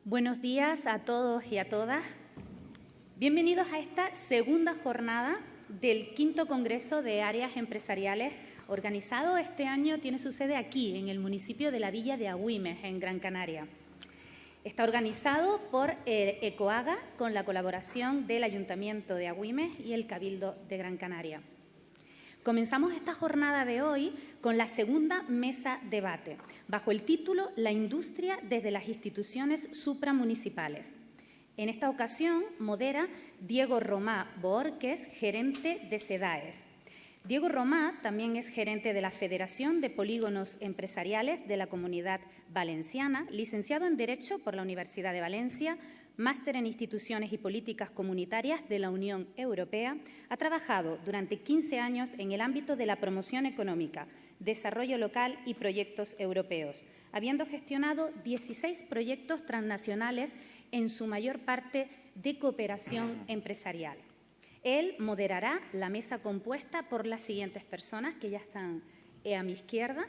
Buenos días a todos y a todas. Bienvenidos a esta segunda jornada del 5º Congreso de Áreas Empresariales, organizado este año, tiene su sede aquí, en el municipio de la Villa de Agüimes, en Gran Canaria. Está organizado por ECOAGA, con la colaboración del Ayuntamiento de Agüimes y el Cabildo de Gran Canaria. Comenzamos esta jornada de hoy con la segunda mesa debate, bajo el título La industria desde las instituciones supramunicipales. En esta ocasión modera Diego Romà Bohórquez, gerente de SEDAES. Diego Romà también es gerente de la Federación de Polígonos Empresariales de la Comunidad Valenciana, licenciado en Derecho por la Universidad de Valencia, máster en Instituciones y Políticas Comunitarias de la Unión Europea. Ha trabajado durante 15 años en el ámbito de la promoción económica, desarrollo local y proyectos europeos, habiendo gestionado 16 proyectos transnacionales, en su mayor parte de cooperación empresarial. Él moderará la mesa compuesta por las siguientes personas, que ya están a mi izquierda.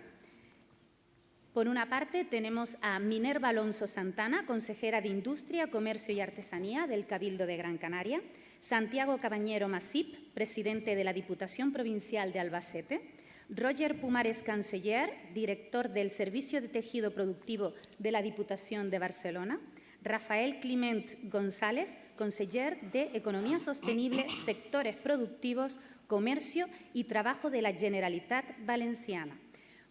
Por una parte, tenemos a Minerva Alonso Santana, consejera de Industria, Comercio y Artesanía del Cabildo de Gran Canaria; Santiago Cabañero Masip, presidente de la Diputación Provincial de Albacete; Roger Pumares Canceller, director del Servicio de Tejido Productivo de la Diputación de Barcelona; Rafael Climent González, conseller de Economía Sostenible, Sectores Productivos, Comercio y Trabajo de la Generalitat Valenciana.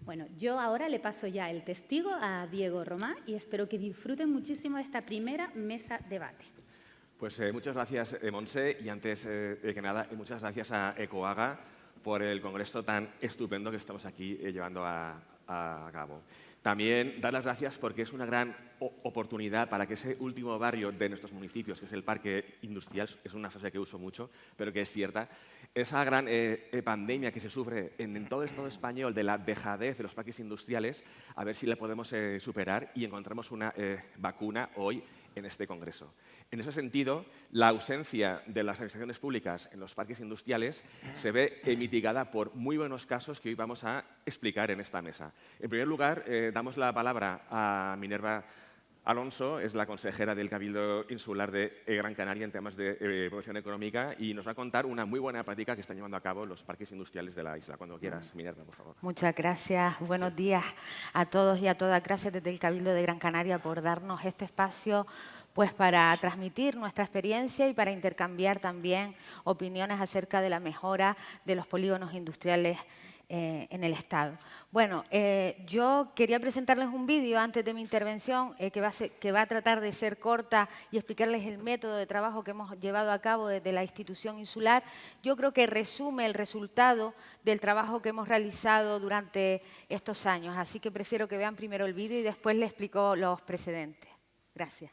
Bueno, yo ahora le paso ya el testigo a Diego Romà y espero que disfruten muchísimo de esta primera mesa debate. Pues muchas gracias, Montse, y antes de que nada, muchas gracias a ECOAGA por el congreso tan estupendo que estamos aquí llevando a cabo. También dar las gracias porque es una gran oportunidad para que ese último barrio de nuestros municipios, que es el Parque Industrial, es una frase que uso mucho, pero que es cierta, esa gran pandemia que se sufre en todo el Estado español de la dejadez de los parques industriales, a ver si la podemos superar y encontramos una vacuna hoy en este congreso. En ese sentido, la ausencia de las administraciones públicas en los parques industriales se ve mitigada por muy buenos casos que hoy vamos a explicar en esta mesa. En primer lugar, damos la palabra a Minerva Alonso, es la consejera del Cabildo Insular de Gran Canaria en temas de promoción económica y nos va a contar una muy buena práctica que están llevando a cabo los parques industriales de la isla. Cuando quieras, Minerva, por favor. Muchas gracias. Buenos días a todos y a todas. Gracias desde el Cabildo de Gran Canaria por darnos este espacio para transmitir nuestra experiencia y para intercambiar también opiniones acerca de la mejora de los polígonos industriales en el Estado. Bueno, yo quería presentarles un vídeo antes de mi intervención que va a tratar de ser corta y explicarles el método de trabajo que hemos llevado a cabo desde la institución insular. Yo creo que resume el resultado del trabajo que hemos realizado durante estos años, así que prefiero que vean primero el vídeo y después les explico los precedentes. Gracias.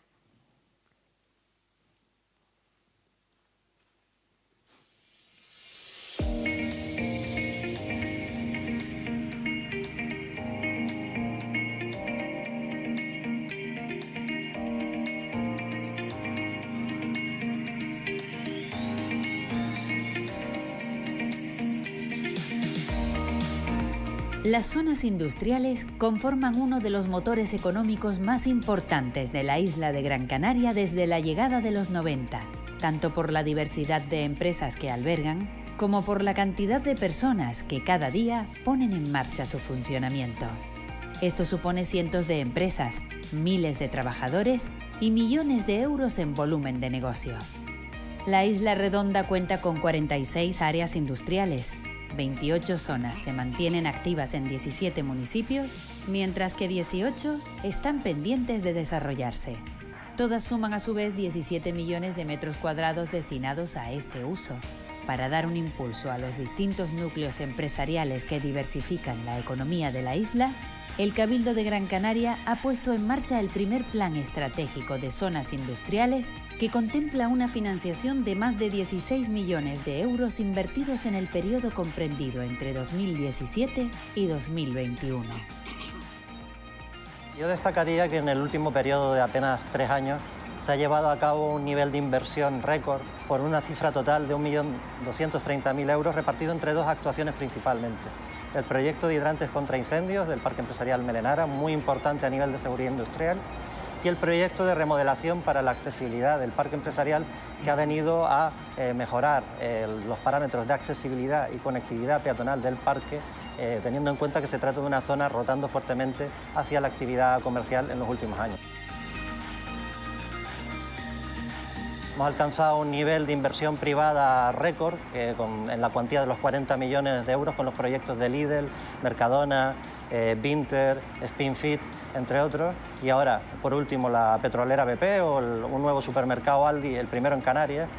Las zonas industriales conforman uno de los motores económicos más importantes de la isla de Gran Canaria desde la llegada de los 90, tanto por la diversidad de empresas que albergan, como por la cantidad de personas que cada día ponen en marcha su funcionamiento. Esto supone cientos de empresas, miles de trabajadores y millones de euros en volumen de negocio. La isla redonda cuenta con 46 áreas industriales, 28 zonas se mantienen activas en 17 municipios, mientras que 18 están pendientes de desarrollarse. Todas suman a su vez 17 millones de metros cuadrados destinados a este uso. Para dar un impulso a los distintos núcleos empresariales que diversifican la economía de la isla, el Cabildo de Gran Canaria ha puesto en marcha el primer Plan Estratégico de Zonas Industriales, que contempla una financiación de más de 16 millones de euros invertidos en el periodo comprendido entre 2017 y 2021. Yo destacaría que en el último periodo de apenas 3 años se ha llevado a cabo un nivel de inversión récord por una cifra total de 1.230.000 euros repartido entre 2 actuaciones principalmente. El proyecto de hidrantes contra incendios del Parque Empresarial Melenara, muy importante a nivel de seguridad industrial, y el proyecto de remodelación para la accesibilidad del parque empresarial, que ha venido a mejorar los parámetros de accesibilidad y conectividad peatonal del parque, teniendo en cuenta que se trata de una zona rotando fuertemente hacia la actividad comercial en los últimos años. Hemos alcanzado un nivel de inversión privada récord en la cuantía de los 40 millones de euros con los proyectos de Lidl, Mercadona, Vinter, Spinfit, entre otros. Y ahora, por último, la petrolera BP o un nuevo supermercado Aldi, el primero en Canarias,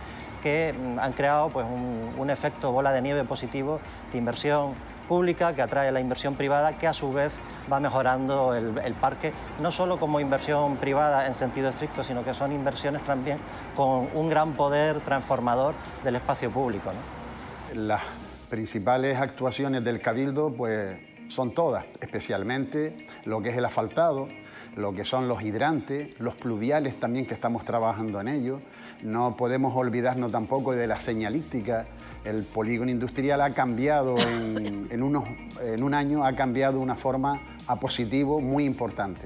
que han creado pues, un efecto bola de nieve positivo de inversión pública que atrae la inversión privada, que a su vez va mejorando el parque, no solo como inversión privada en sentido estricto, sino que son inversiones también con un gran poder transformador del espacio público, ¿no? Las principales actuaciones del Cabildo pues, son todas, especialmente lo que es el asfaltado, lo que son los hidrantes, los pluviales también, que estamos trabajando en ello. No podemos olvidarnos tampoco de la señalística. El polígono industrial ha cambiado en un año, ha cambiado de una forma a positivo muy importante.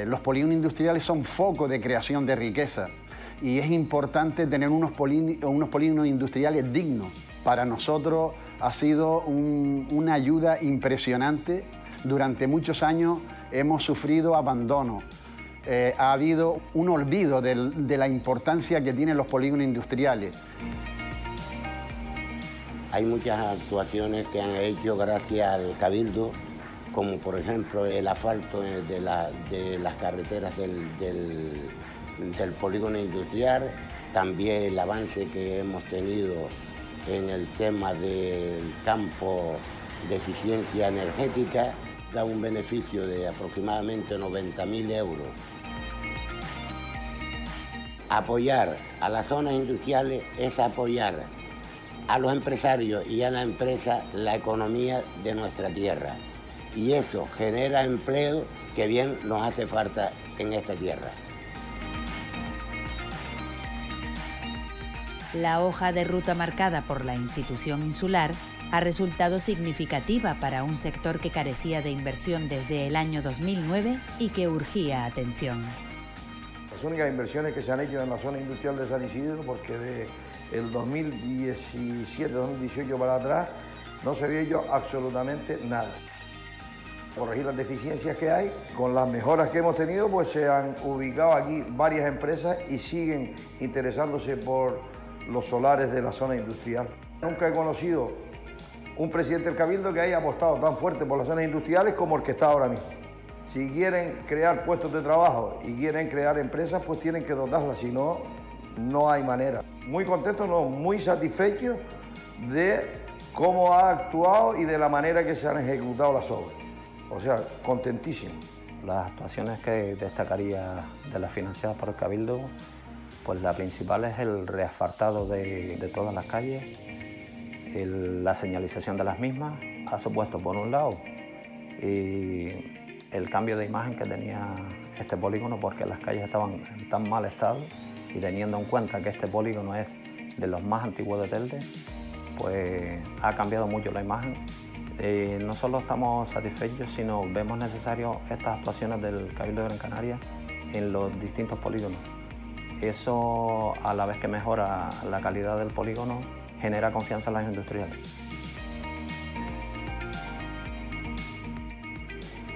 Los polígonos industriales son foco de creación de riqueza y es importante tener unos polígonos industriales dignos. Para nosotros ha sido una ayuda impresionante. Durante muchos años hemos sufrido abandono. Ha habido un olvido de la importancia que tienen los polígonos industriales. Hay muchas actuaciones que han hecho gracias al Cabildo, como por ejemplo el asfalto de las carreteras del polígono industrial, también el avance que hemos tenido en el tema del campo de eficiencia energética, da un beneficio de aproximadamente 90.000 euros. Apoyar a las zonas industriales es apoyar a los empresarios y a la empresa la economía de nuestra tierra. Y eso genera empleo que bien nos hace falta en esta tierra. La hoja de ruta marcada por la institución insular ha resultado significativa para un sector que carecía de inversión desde el año 2009 y que urgía atención. Las únicas inversiones que se han hecho en la zona industrial de San Isidro, porque de el 2017-2018 para atrás no se había hecho absolutamente nada. Corregir las deficiencias que hay, con las mejoras que hemos tenido, pues se han ubicado aquí varias empresas y siguen interesándose por los solares de la zona industrial. Nunca he conocido un presidente del Cabildo que haya apostado tan fuerte por las zonas industriales como el que está ahora mismo. Si quieren crear puestos de trabajo y quieren crear empresas, pues tienen que dotarlas, si no, no hay manera. Muy contentos, no, muy satisfechos de cómo ha actuado y de la manera que se han ejecutado las obras. O sea, contentísimos. Las actuaciones que destacaría de las financiadas por el Cabildo, pues la principal es el reasfaltado de todas las calles, la señalización de las mismas ha supuesto, por un lado, y el cambio de imagen que tenía este polígono, porque las calles estaban en tan mal estado, y teniendo en cuenta que este polígono es de los más antiguos de Telde, pues ha cambiado mucho la imagen. No solo estamos satisfechos, sino vemos necesarios estas actuaciones del Cabildo de Gran Canaria en los distintos polígonos. Eso, a la vez que mejora la calidad del polígono, genera confianza en las industriales.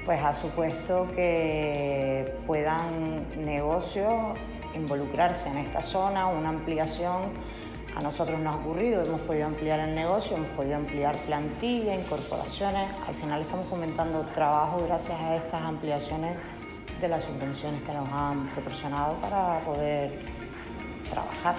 Pues ha supuesto que puedan negocios involucrarse en esta zona, una ampliación. A nosotros nos ha ocurrido, hemos podido ampliar el negocio, hemos podido ampliar plantilla, incorporaciones. Al final estamos fomentando trabajo gracias a estas ampliaciones de las subvenciones que nos han proporcionado para poder trabajar.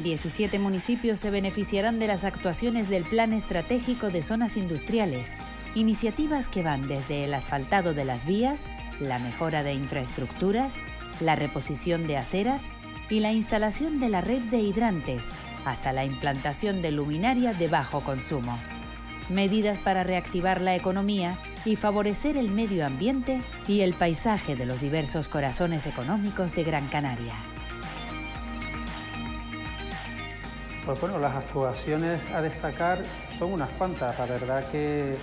...17 municipios se beneficiarán de las actuaciones del Plan Estratégico de Zonas Industriales, iniciativas que van desde el asfaltado de las vías, la mejora de infraestructuras, la reposición de aceras y la instalación de la red de hidrantes, hasta la implantación de luminaria de bajo consumo. Medidas para reactivar la economía y favorecer el medio ambiente y el paisaje de los diversos corazones económicos de Gran Canaria. Pues bueno, las actuaciones a destacar son unas cuantas. La verdad que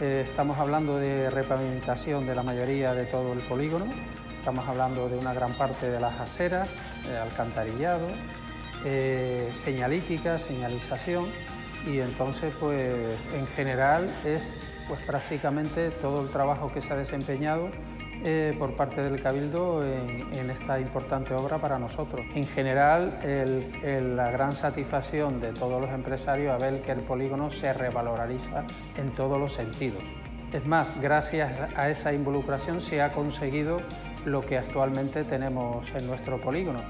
estamos hablando de repavimentación de la mayoría de todo el polígono, estamos hablando de una gran parte de las aceras, alcantarillado, señalítica, señalización, y entonces pues en general es pues prácticamente todo el trabajo que se ha desempeñado por parte del Cabildo en esta importante obra para nosotros. En general, la gran satisfacción de todos los empresarios a ver que el polígono se revaloriza en todos los sentidos. Es más, gracias a esa involucración se ha conseguido lo que actualmente tenemos en nuestro polígono.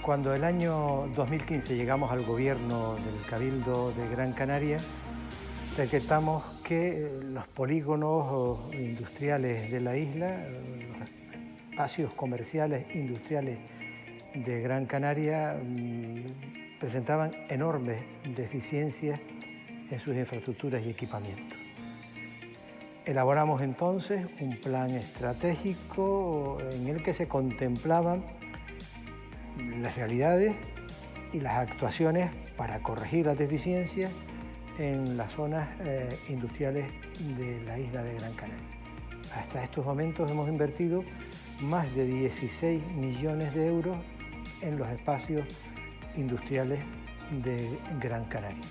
Cuando el año 2015 llegamos al gobierno del Cabildo de Gran Canaria, detectamos que los polígonos industriales de la isla, los espacios comerciales industriales de Gran Canaria, presentaban enormes deficiencias en sus infraestructuras y equipamientos. Elaboramos entonces un plan estratégico en el que se contemplaban las realidades y las actuaciones para corregir las deficiencias en las zonas industriales de la isla de Gran Canaria. Hasta estos momentos hemos invertido más de 16 millones de euros en los espacios industriales de Gran Canaria.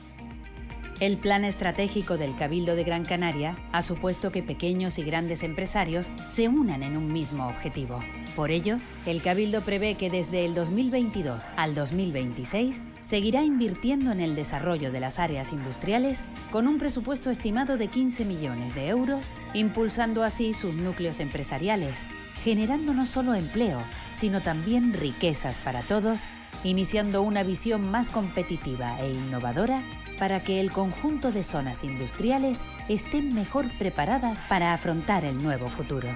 El plan estratégico del Cabildo de Gran Canaria ha supuesto que pequeños y grandes empresarios se unan en un mismo objetivo. Por ello, el Cabildo prevé que desde el 2022 al 2026 seguirá invirtiendo en el desarrollo de las áreas industriales con un presupuesto estimado de 15 millones de euros, impulsando así sus núcleos empresariales, generando no solo empleo, sino también riquezas para todos, iniciando una visión más competitiva e innovadora para que el conjunto de zonas industriales estén mejor preparadas para afrontar el nuevo futuro.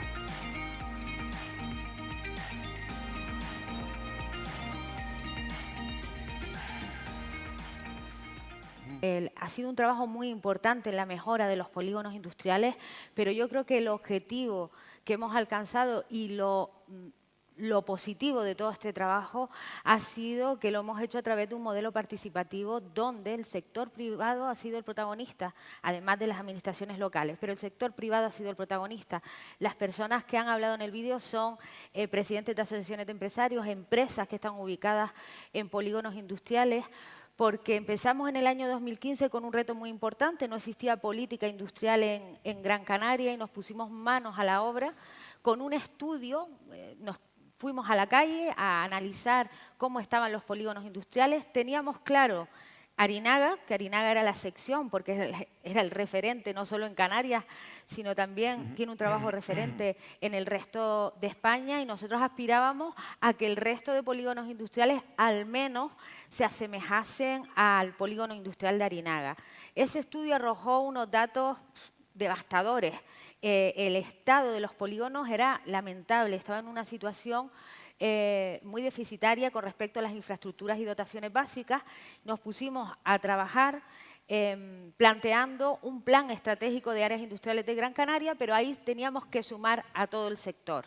Ha sido un trabajo muy importante en la mejora de los polígonos industriales, pero yo creo que el objetivo que hemos alcanzado y lo positivo de todo este trabajo ha sido que lo hemos hecho a través de un modelo participativo donde el sector privado ha sido el protagonista, además de las administraciones locales, pero el sector privado ha sido el protagonista. Las personas que han hablado en el vídeo son presidentes de asociaciones de empresarios, empresas que están ubicadas en polígonos industriales, porque empezamos en el año 2015 con un reto muy importante, no existía política industrial en Gran Canaria y nos pusimos manos a la obra con un estudio, nos fuimos a la calle a analizar cómo estaban los polígonos industriales. Teníamos claro Arinaga, que Arinaga era la sección porque era el referente no solo en Canarias, sino también tiene un trabajo referente en el resto de España, y nosotros aspirábamos a que el resto de polígonos industriales al menos se asemejasen al polígono industrial de Arinaga. Ese estudio arrojó unos datos devastadores. El estado de los polígonos era lamentable, estaba en una situación muy deficitaria con respecto a las infraestructuras y dotaciones básicas. Nos pusimos a trabajar planteando un plan estratégico de áreas industriales de Gran Canaria, pero ahí teníamos que sumar a todo el sector.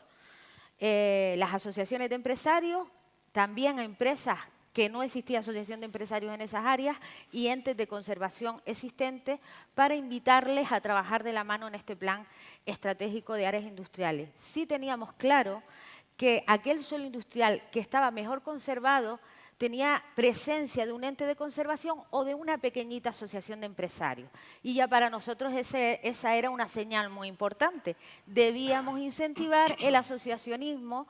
Las asociaciones de empresarios, también empresas que no existía asociación de empresarios en esas áreas, y entes de conservación existentes, para invitarles a trabajar de la mano en este plan estratégico de áreas industriales. Sí teníamos claro que aquel suelo industrial que estaba mejor conservado tenía presencia de un ente de conservación o de una pequeñita asociación de empresarios. Y ya para nosotros esa era una señal muy importante. Debíamos incentivar el asociacionismo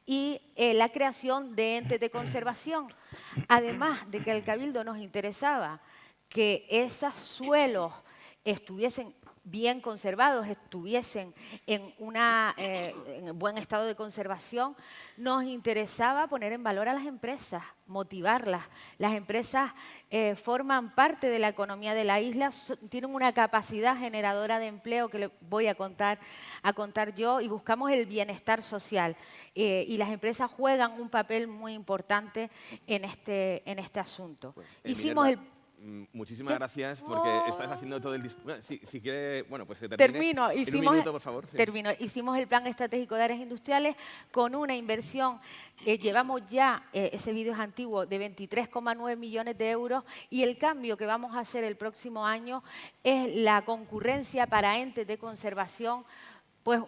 y la creación de entes de conservación. Además de que al Cabildo nos interesaba que esos suelos estuviesen bien conservados, estuviesen en buen estado de conservación, nos interesaba poner en valor a las empresas, motivarlas. Las empresas forman parte de la economía de la isla, tienen una capacidad generadora de empleo que les voy a contar yo, y buscamos el bienestar social. Y las empresas juegan un papel muy importante en este asunto. Pues, Hicimos muchísimas gracias porque estás haciendo todo el discurso. Bueno, si quiere, bueno, pues termine. Termino. En un minuto, por favor. Sí. Termino. Hicimos el Plan Estratégico de Áreas Industriales con una inversión, llevamos ya, ese vídeo es antiguo, de 23,9 millones de euros, y el cambio que vamos a hacer el próximo año es la concurrencia para entes de conservación, pues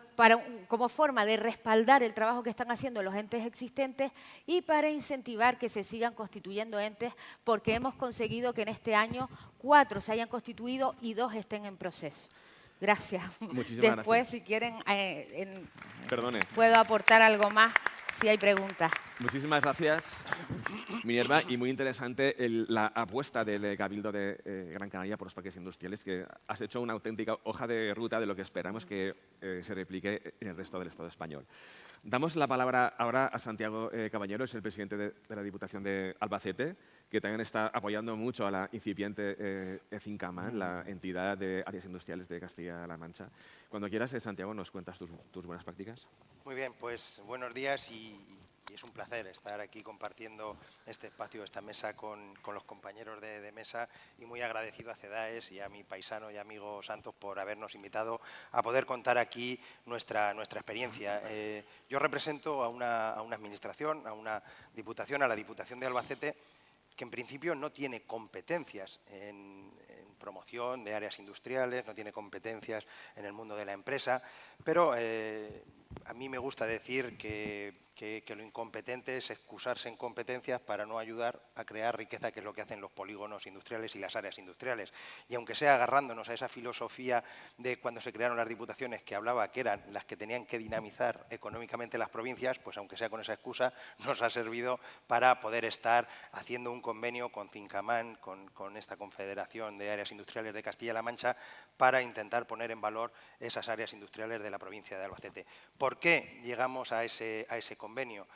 como forma de respaldar el trabajo que están haciendo los entes existentes y para incentivar que se sigan constituyendo entes, porque hemos conseguido que en este año 4 se hayan constituido y 2 estén en proceso. Gracias. Muchísimas Después, gracias. si quieren, Perdone. puedo aportar algo más si hay preguntas. Muchísimas gracias, Minerva, y muy interesante la apuesta del Cabildo de Gran Canaria por los parques industriales, que has hecho una auténtica hoja de ruta de lo que esperamos que se replique en el resto del Estado español. Damos la palabra ahora a Santiago Caballero, es el presidente de la Diputación de Albacete, que también está apoyando mucho a la incipiente Fincaman, la entidad de áreas industriales de Castilla-La Mancha. Cuando quieras, Santiago, nos cuentas tus buenas prácticas. Muy bien, pues buenos días y es un placer estar aquí compartiendo este espacio, esta mesa con los compañeros de mesa, y muy agradecido a CEDAES y a mi paisano y amigo Santos por habernos invitado a poder contar aquí nuestra experiencia. Yo represento a una administración, a una diputación, a la Diputación de Albacete, que en principio no tiene competencias en promoción de áreas industriales, no tiene competencias en el mundo de la empresa, pero a mí me gusta decir que lo incompetente es excusarse en competencias para no ayudar a crear riqueza, que es lo que hacen los polígonos industriales y las áreas industriales. Y aunque sea agarrándonos a esa filosofía de cuando se crearon las diputaciones, que hablaba que eran las que tenían que dinamizar económicamente las provincias, pues aunque sea con esa excusa, nos ha servido para poder estar haciendo un convenio con Fincaman, con esta Confederación de Áreas Industriales de Castilla-La Mancha, para intentar poner en valor esas áreas industriales de la provincia de Albacete. ¿Por qué llegamos a ese convenio?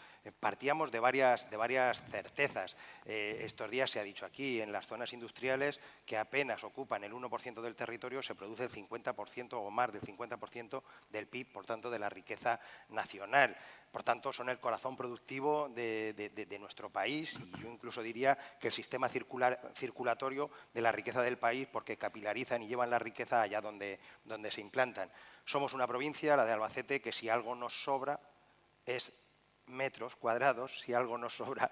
Partíamos de varias certezas. Estos días se ha dicho aquí, en las zonas industriales que apenas ocupan el 1% del territorio, se produce el 50% o más del 50% del PIB, por tanto, de la riqueza nacional. Por tanto, son el corazón productivo de nuestro país, y yo incluso diría que el sistema circulatorio de la riqueza del país, porque capilarizan y llevan la riqueza allá donde se implantan. Somos una provincia, la de Albacete, que si algo nos sobra es metros cuadrados, si algo nos sobra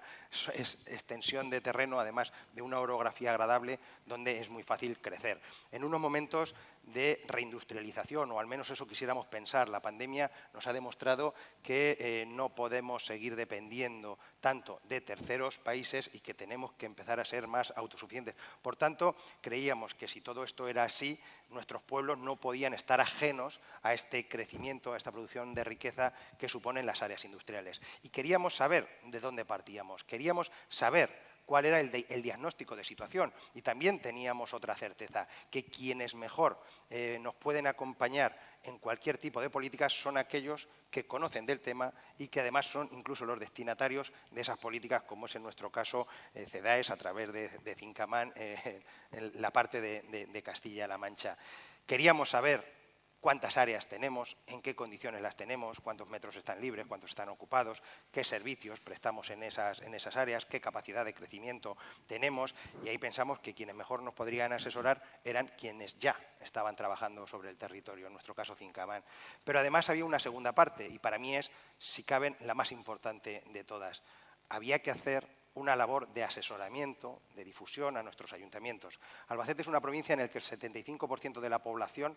es extensión de terreno, además de una orografía agradable donde es muy fácil crecer. En unos momentos de reindustrialización, o al menos eso quisiéramos pensar, la pandemia nos ha demostrado que no podemos seguir dependiendo tanto de terceros países y que tenemos que empezar a ser más autosuficientes. Por tanto, creíamos que si todo esto era así, nuestros pueblos no podían estar ajenos a este crecimiento, a esta producción de riqueza que suponen las áreas industriales. Y queríamos saber de dónde partíamos, queríamos saber cuál era el diagnóstico de situación, y también teníamos otra certeza, que quienes mejor nos pueden acompañar en cualquier tipo de políticas son aquellos que conocen del tema y que además son incluso los destinatarios de esas políticas, como es en nuestro caso CEDAES a través de Fincaman, en la parte de Castilla-La Mancha. Queríamos saber cuántas áreas tenemos, en qué condiciones las tenemos, cuántos metros están libres, cuántos están ocupados, qué servicios prestamos en esas áreas, qué capacidad de crecimiento tenemos, y ahí pensamos que quienes mejor nos podrían asesorar eran quienes ya estaban trabajando sobre el territorio, en nuestro caso Fincaman. Pero además había una segunda parte, y para mí es, si caben, la más importante de todas. Había que hacer una labor de asesoramiento, de difusión a nuestros ayuntamientos. Albacete es una provincia en la que el 75% de la población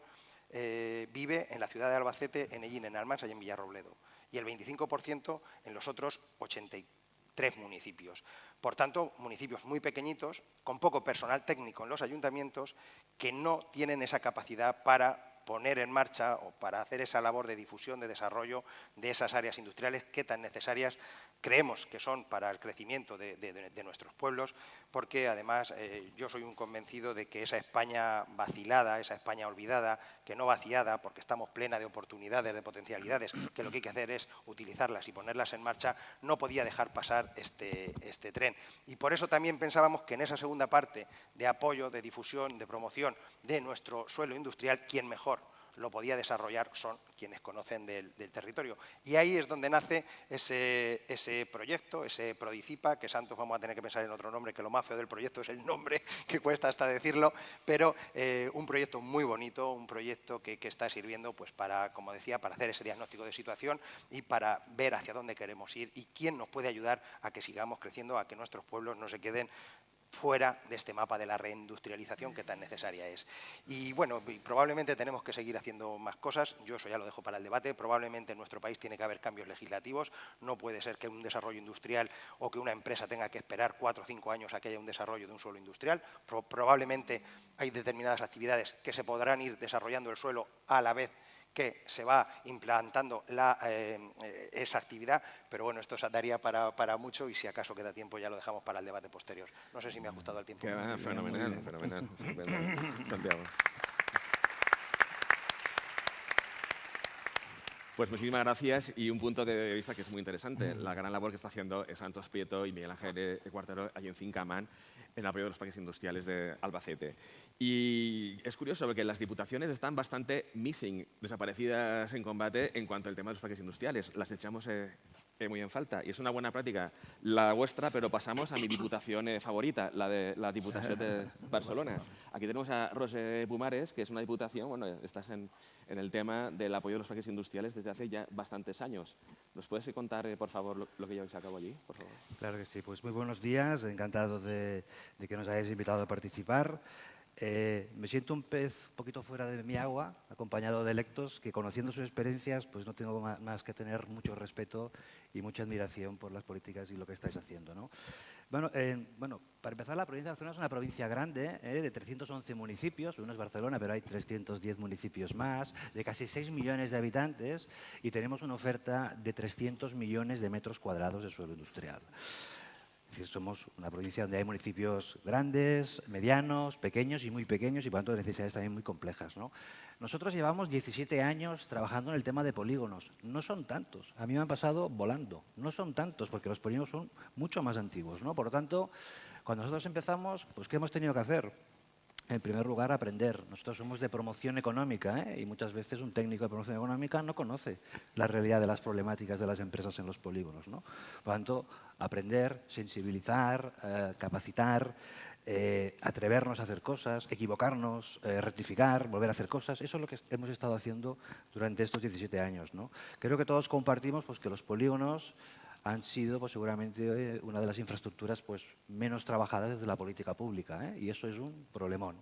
vive en la ciudad de Albacete, en Ellín, en Almansa y en Villarrobledo, y el 25% en los otros 83 municipios. Por tanto, municipios muy pequeñitos, con poco personal técnico en los ayuntamientos, que no tienen esa capacidad para poner en marcha o para hacer esa labor de difusión, de desarrollo de esas áreas industriales que tan necesarias creemos que son para el crecimiento de nuestros pueblos, porque además yo soy un convencido de que esa España vacilada, esa España olvidada, que no vaciada, porque estamos plena de oportunidades, de potencialidades, que lo que hay que hacer es utilizarlas y ponerlas en marcha, no podía dejar pasar este tren. Y por eso también pensábamos que en esa segunda parte de apoyo, de difusión, de promoción de nuestro suelo industrial, ¿quién mejor lo podía desarrollar son quienes conocen del territorio. Y ahí es donde nace ese proyecto, ese Prodicipa, que Santos vamos a tener que pensar en otro nombre, que lo más feo del proyecto es el nombre, que cuesta hasta decirlo, pero un proyecto muy bonito, un proyecto que está sirviendo pues para, como decía, para hacer ese diagnóstico de situación y para ver hacia dónde queremos ir y quién nos puede ayudar a que sigamos creciendo, a que nuestros pueblos no se queden fuera de este mapa de la reindustrialización que tan necesaria es. Y bueno, probablemente tenemos que seguir haciendo más cosas, yo eso ya lo dejo para el debate, probablemente en nuestro país tiene que haber cambios legislativos, no puede ser que un desarrollo industrial o que una empresa tenga que esperar 4 o 5 años a que haya un desarrollo de un suelo industrial, probablemente hay determinadas actividades que se podrán ir desarrollando el suelo a la vez que se va implantando esa actividad, pero bueno, esto daría para mucho y si acaso queda tiempo ya lo dejamos para el debate posterior. No sé si me ha ajustado el tiempo. Fenomenal, fenomenal. Santiago. Pues muchísimas gracias y un punto de vista que es muy interesante, la gran labor que está haciendo Santos Prieto y Miguel Ángel Cuartero allí en Fincaman en apoyo de los parques industriales de Albacete. Y es curioso porque las diputaciones están bastante desaparecidas en combate en cuanto al tema de los parques industriales. Las echamos muy en falta y es una buena práctica la vuestra, pero pasamos a mi diputación favorita, la Diputación de Barcelona. Aquí tenemos a Roser Pumares, que es una diputación, bueno, estás en el tema del apoyo de los parques industriales desde hace ya bastantes años. ¿Nos puedes contar, por favor, lo que lleváis a cabo allí? Por favor. Claro que sí, pues muy buenos días, encantado de que nos hayáis invitado a participar. Me siento un pez un poquito fuera de mi agua, acompañado de electos que, conociendo sus experiencias, pues no tengo más que tener mucho respeto y mucha admiración por las políticas y lo que estáis haciendo, ¿no? Bueno, para empezar, la provincia de Barcelona es una provincia grande, de 311 municipios, uno es Barcelona, pero hay 310 municipios más, de casi 6 millones de habitantes y tenemos una oferta de 300 millones de metros cuadrados de suelo industrial. Es decir, somos una provincia donde hay municipios grandes, medianos, pequeños y muy pequeños y por tanto necesidades también muy complejas, ¿no? Nosotros llevamos 17 años trabajando en el tema de polígonos. No son tantos. A mí me han pasado volando. No son tantos porque los polígonos son mucho más antiguos, ¿no? Por lo tanto, cuando nosotros empezamos, pues ¿qué hemos tenido que hacer? En primer lugar, aprender. Nosotros somos de promoción económica y muchas veces un técnico de promoción económica no conoce la realidad de las problemáticas de las empresas en los polígonos, ¿no? Por lo tanto, aprender, sensibilizar, capacitar, atrevernos a hacer cosas, equivocarnos, rectificar, volver a hacer cosas. Eso es lo que hemos estado haciendo durante estos 17 años, ¿no? Creo que todos compartimos pues, que los polígonos han sido pues, seguramente una de las infraestructuras pues, menos trabajadas desde la política pública, y eso es un problemón.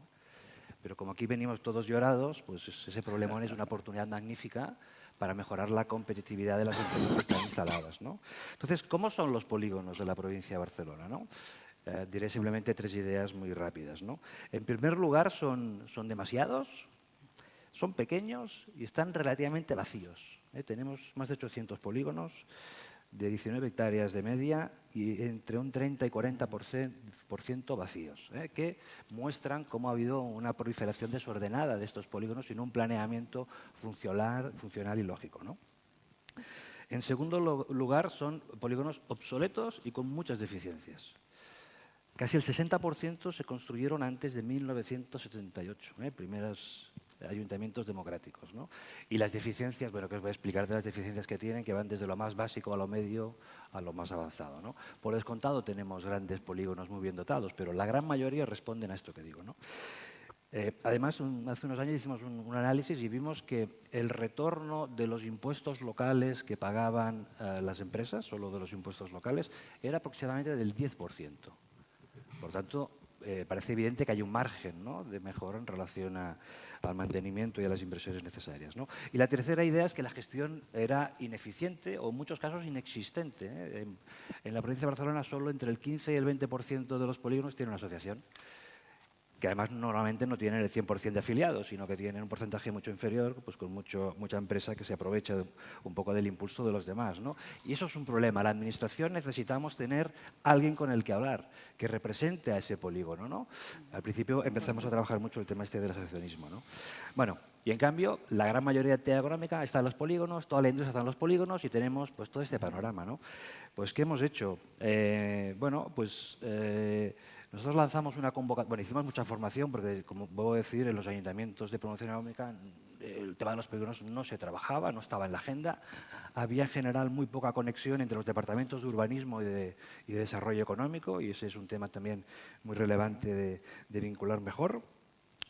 Pero como aquí venimos todos llorados, pues ese problemón es una oportunidad magnífica para mejorar la competitividad de las empresas que están instaladas, ¿no? Entonces, ¿cómo son los polígonos de la provincia de Barcelona, ¿no? Diré simplemente 3 ideas muy rápidas, ¿no? En primer lugar, son demasiados, son pequeños y están relativamente vacíos, Tenemos más de 800 polígonos, de 19 hectáreas de media y entre un 30 y 40% vacíos, que muestran cómo ha habido una proliferación desordenada de estos polígonos sin un planeamiento funcional y lógico, ¿no? En segundo lugar, son polígonos obsoletos y con muchas deficiencias. Casi el 60% se construyeron antes de 1978, primeros ayuntamientos democráticos, ¿no? Y las deficiencias, bueno, que os voy a explicar de las deficiencias que tienen, que van desde lo más básico a lo medio a lo más avanzado, ¿no? Por descontado tenemos grandes polígonos muy bien dotados, pero la gran mayoría responden a esto que digo, ¿no? Además, hace unos años hicimos un análisis y vimos que el retorno de los impuestos locales que pagaban las empresas, solo de los impuestos locales, era aproximadamente del 10%. Por tanto, parece evidente que hay un margen, ¿no?, de mejora en relación al mantenimiento y a las inversiones necesarias, ¿no? Y la tercera idea es que la gestión era ineficiente o en muchos casos inexistente, En la provincia de Barcelona solo entre el 15 y el 20% de los polígonos tienen una asociación, que además normalmente no tienen el 100% de afiliados, sino que tienen un porcentaje mucho inferior, pues con mucha empresa que se aprovecha un poco del impulso de los demás, ¿no? Y eso es un problema. La administración necesitamos tener alguien con el que hablar, que represente a ese polígono, ¿no? Al principio empezamos a trabajar mucho el tema este del asociacionismo, ¿no? Bueno, y en cambio, la gran mayoría de actividad económica está en los polígonos, toda la industria está en los polígonos y tenemos pues todo este panorama, ¿no? Pues, ¿qué hemos hecho? Nosotros lanzamos una convocatoria, bueno, hicimos mucha formación porque, como puedo decir, en los ayuntamientos de promoción económica el tema de los polígonos no se trabajaba, no estaba en la agenda. Había en general muy poca conexión entre los departamentos de urbanismo y de desarrollo económico, y ese es un tema también muy relevante de vincular mejor.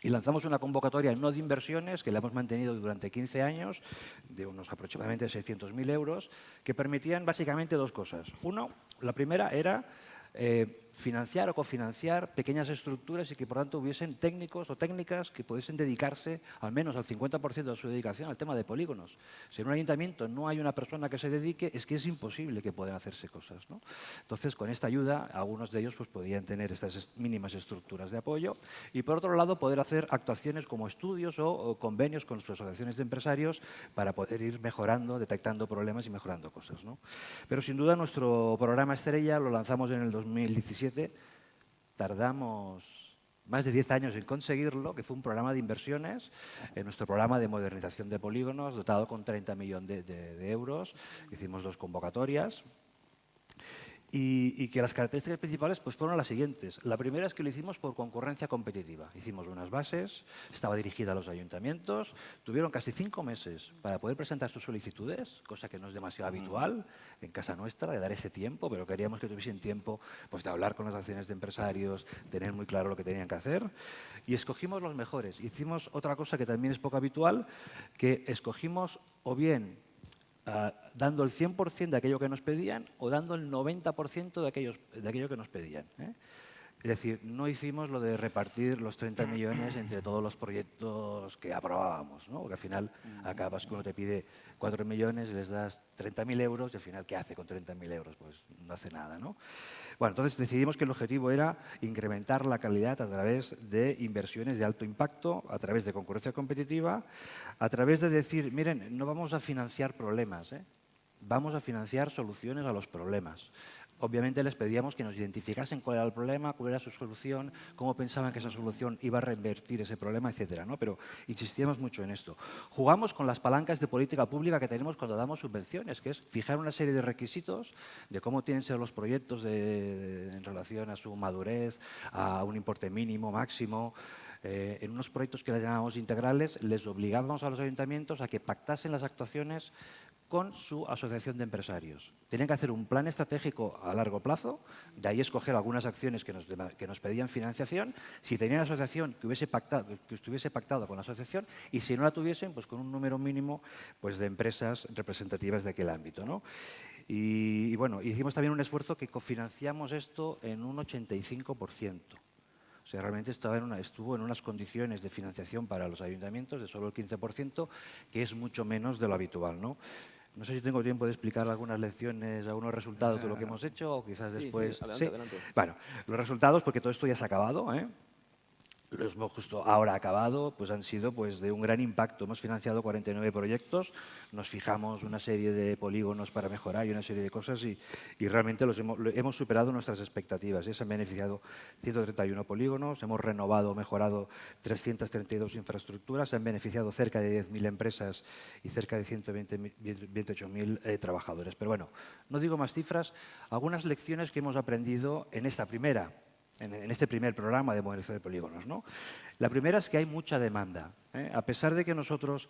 Y lanzamos una convocatoria no de inversiones que la hemos mantenido durante 15 años, de unos aproximadamente 600.000 euros, que permitían básicamente dos cosas. Uno, la primera era financiar o cofinanciar pequeñas estructuras y que, por tanto, hubiesen técnicos o técnicas que pudiesen dedicarse al menos al 50% de su dedicación al tema de polígonos. Si en un ayuntamiento no hay una persona que se dedique, es que es imposible que puedan hacerse cosas, ¿no? Entonces, con esta ayuda, algunos de ellos pues, podían tener estas mínimas estructuras de apoyo y, por otro lado, poder hacer actuaciones como estudios o convenios con sus asociaciones de empresarios para poder ir mejorando, detectando problemas y mejorando cosas, ¿no? Pero, sin duda, nuestro programa estrella lo lanzamos en el 2017. Tardamos más de 10 años en conseguirlo, que fue un programa de inversiones, nuestro programa de modernización de polígonos, dotado con 30 millones de euros. Hicimos 2 convocatorias. Y que las características principales pues, fueron las siguientes. La primera es que lo hicimos por concurrencia competitiva. Hicimos unas bases, estaba dirigida a los ayuntamientos, tuvieron casi 5 meses para poder presentar sus solicitudes, cosa que no es demasiado habitual en casa nuestra, de dar ese tiempo, pero queríamos que tuviesen tiempo pues, de hablar con las acciones de empresarios, tener muy claro lo que tenían que hacer. Y escogimos los mejores. Hicimos otra cosa que también es poco habitual, que escogimos o bien dando el 100% de aquello que nos pedían o dando el 90% de aquello que nos pedían, ¿eh? Es decir, no hicimos lo de repartir los 30 millones entre todos los proyectos que aprobábamos, ¿no? Porque al final acabas que uno te pide 4 millones, les das 30.000 euros y al final, ¿qué hace con 30.000 euros? Pues no hace nada, ¿no? Bueno, entonces decidimos que el objetivo era incrementar la calidad a través de inversiones de alto impacto, a través de concurrencia competitiva, a través de decir, miren, no vamos a financiar problemas, ¿eh? Vamos a financiar soluciones a los problemas. Obviamente les pedíamos que nos identificasen cuál era el problema, cuál era su solución, cómo pensaban que esa solución iba a revertir ese problema, etcétera, ¿no? Pero insistíamos mucho en esto. Jugamos con las palancas de política pública que tenemos cuando damos subvenciones, que es fijar una serie de requisitos de cómo tienen que ser los proyectos en relación a su madurez, a un importe mínimo, máximo. En unos proyectos que les llamamos integrales, les obligábamos a los ayuntamientos a que pactasen las actuaciones con su asociación de empresarios. Tenían que hacer un plan estratégico a largo plazo, de ahí escoger algunas acciones que nos pedían financiación, si tenían asociación que estuviese pactado con la asociación y si no la tuviesen, pues con un número mínimo pues, de empresas representativas de aquel ámbito, ¿no? Y bueno, hicimos también un esfuerzo que cofinanciamos esto en un 85%. O sea, realmente estuvo en unas condiciones de financiación para los ayuntamientos de solo el 15%, que es mucho menos de lo habitual, ¿no? No sé si tengo tiempo de explicar algunas lecciones, algunos resultados de lo que hemos hecho o quizás después... Sí, adelante. Bueno, los resultados, porque todo esto ya se ha acabado, ¿eh? Los hemos justo ahora acabado, pues han sido pues, de un gran impacto. Hemos financiado 49 proyectos, nos fijamos una serie de polígonos para mejorar y una serie de cosas y realmente hemos superado nuestras expectativas. Se han beneficiado 131 polígonos, hemos renovado, mejorado 332 infraestructuras, se han beneficiado cerca de 10.000 empresas y cerca de 128.000 trabajadores. Pero bueno, no digo más cifras, algunas lecciones que hemos aprendido en este primer programa de modernización de polígonos, ¿no? La primera es que hay mucha demanda, ¿eh? A pesar de que nosotros,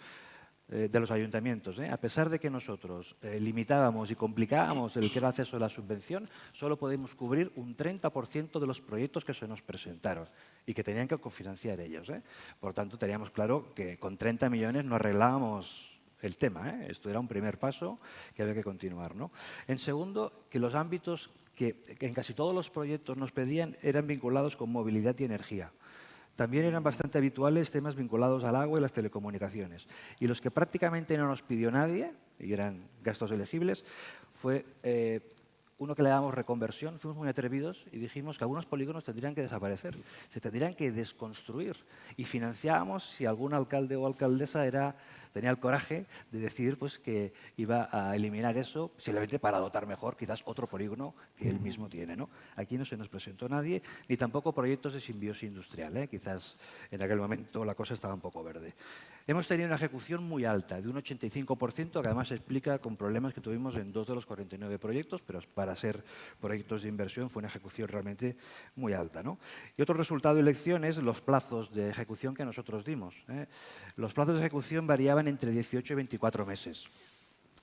de los ayuntamientos, a pesar de que nosotros limitábamos y complicábamos el que era el acceso a la subvención, solo podemos cubrir un 30% de los proyectos que se nos presentaron y que tenían que cofinanciar ellos, ¿eh? Por tanto, teníamos claro que con 30 millones no arreglábamos el tema, ¿eh? Esto era un primer paso que había que continuar, ¿no? En segundo, que los ámbitos que en casi todos los proyectos nos pedían eran vinculados con movilidad y energía. También eran bastante habituales temas vinculados al agua y las telecomunicaciones. Y los que prácticamente no nos pidió nadie, y eran gastos elegibles, fue uno que le damos reconversión. Fuimos muy atrevidos y dijimos que algunos polígonos tendrían que desaparecer, se tendrían que desconstruir. Y financiábamos si algún alcalde o alcaldesa era tenía el coraje de decir pues, que iba a eliminar eso simplemente para dotar mejor quizás otro polígono que él mismo tiene, ¿no? Aquí no se nos presentó nadie, ni tampoco proyectos de simbiosis industrial, ¿eh? Quizás en aquel momento la cosa estaba un poco verde. Hemos tenido una ejecución muy alta, de un 85%, que además se explica con problemas que tuvimos en 2 de los 49 proyectos, pero para ser proyectos de inversión fue una ejecución realmente muy alta, ¿no? Y otro resultado de elección es los plazos de ejecución que nosotros dimos, ¿eh? Los plazos de ejecución variaban entre 18 y 24 meses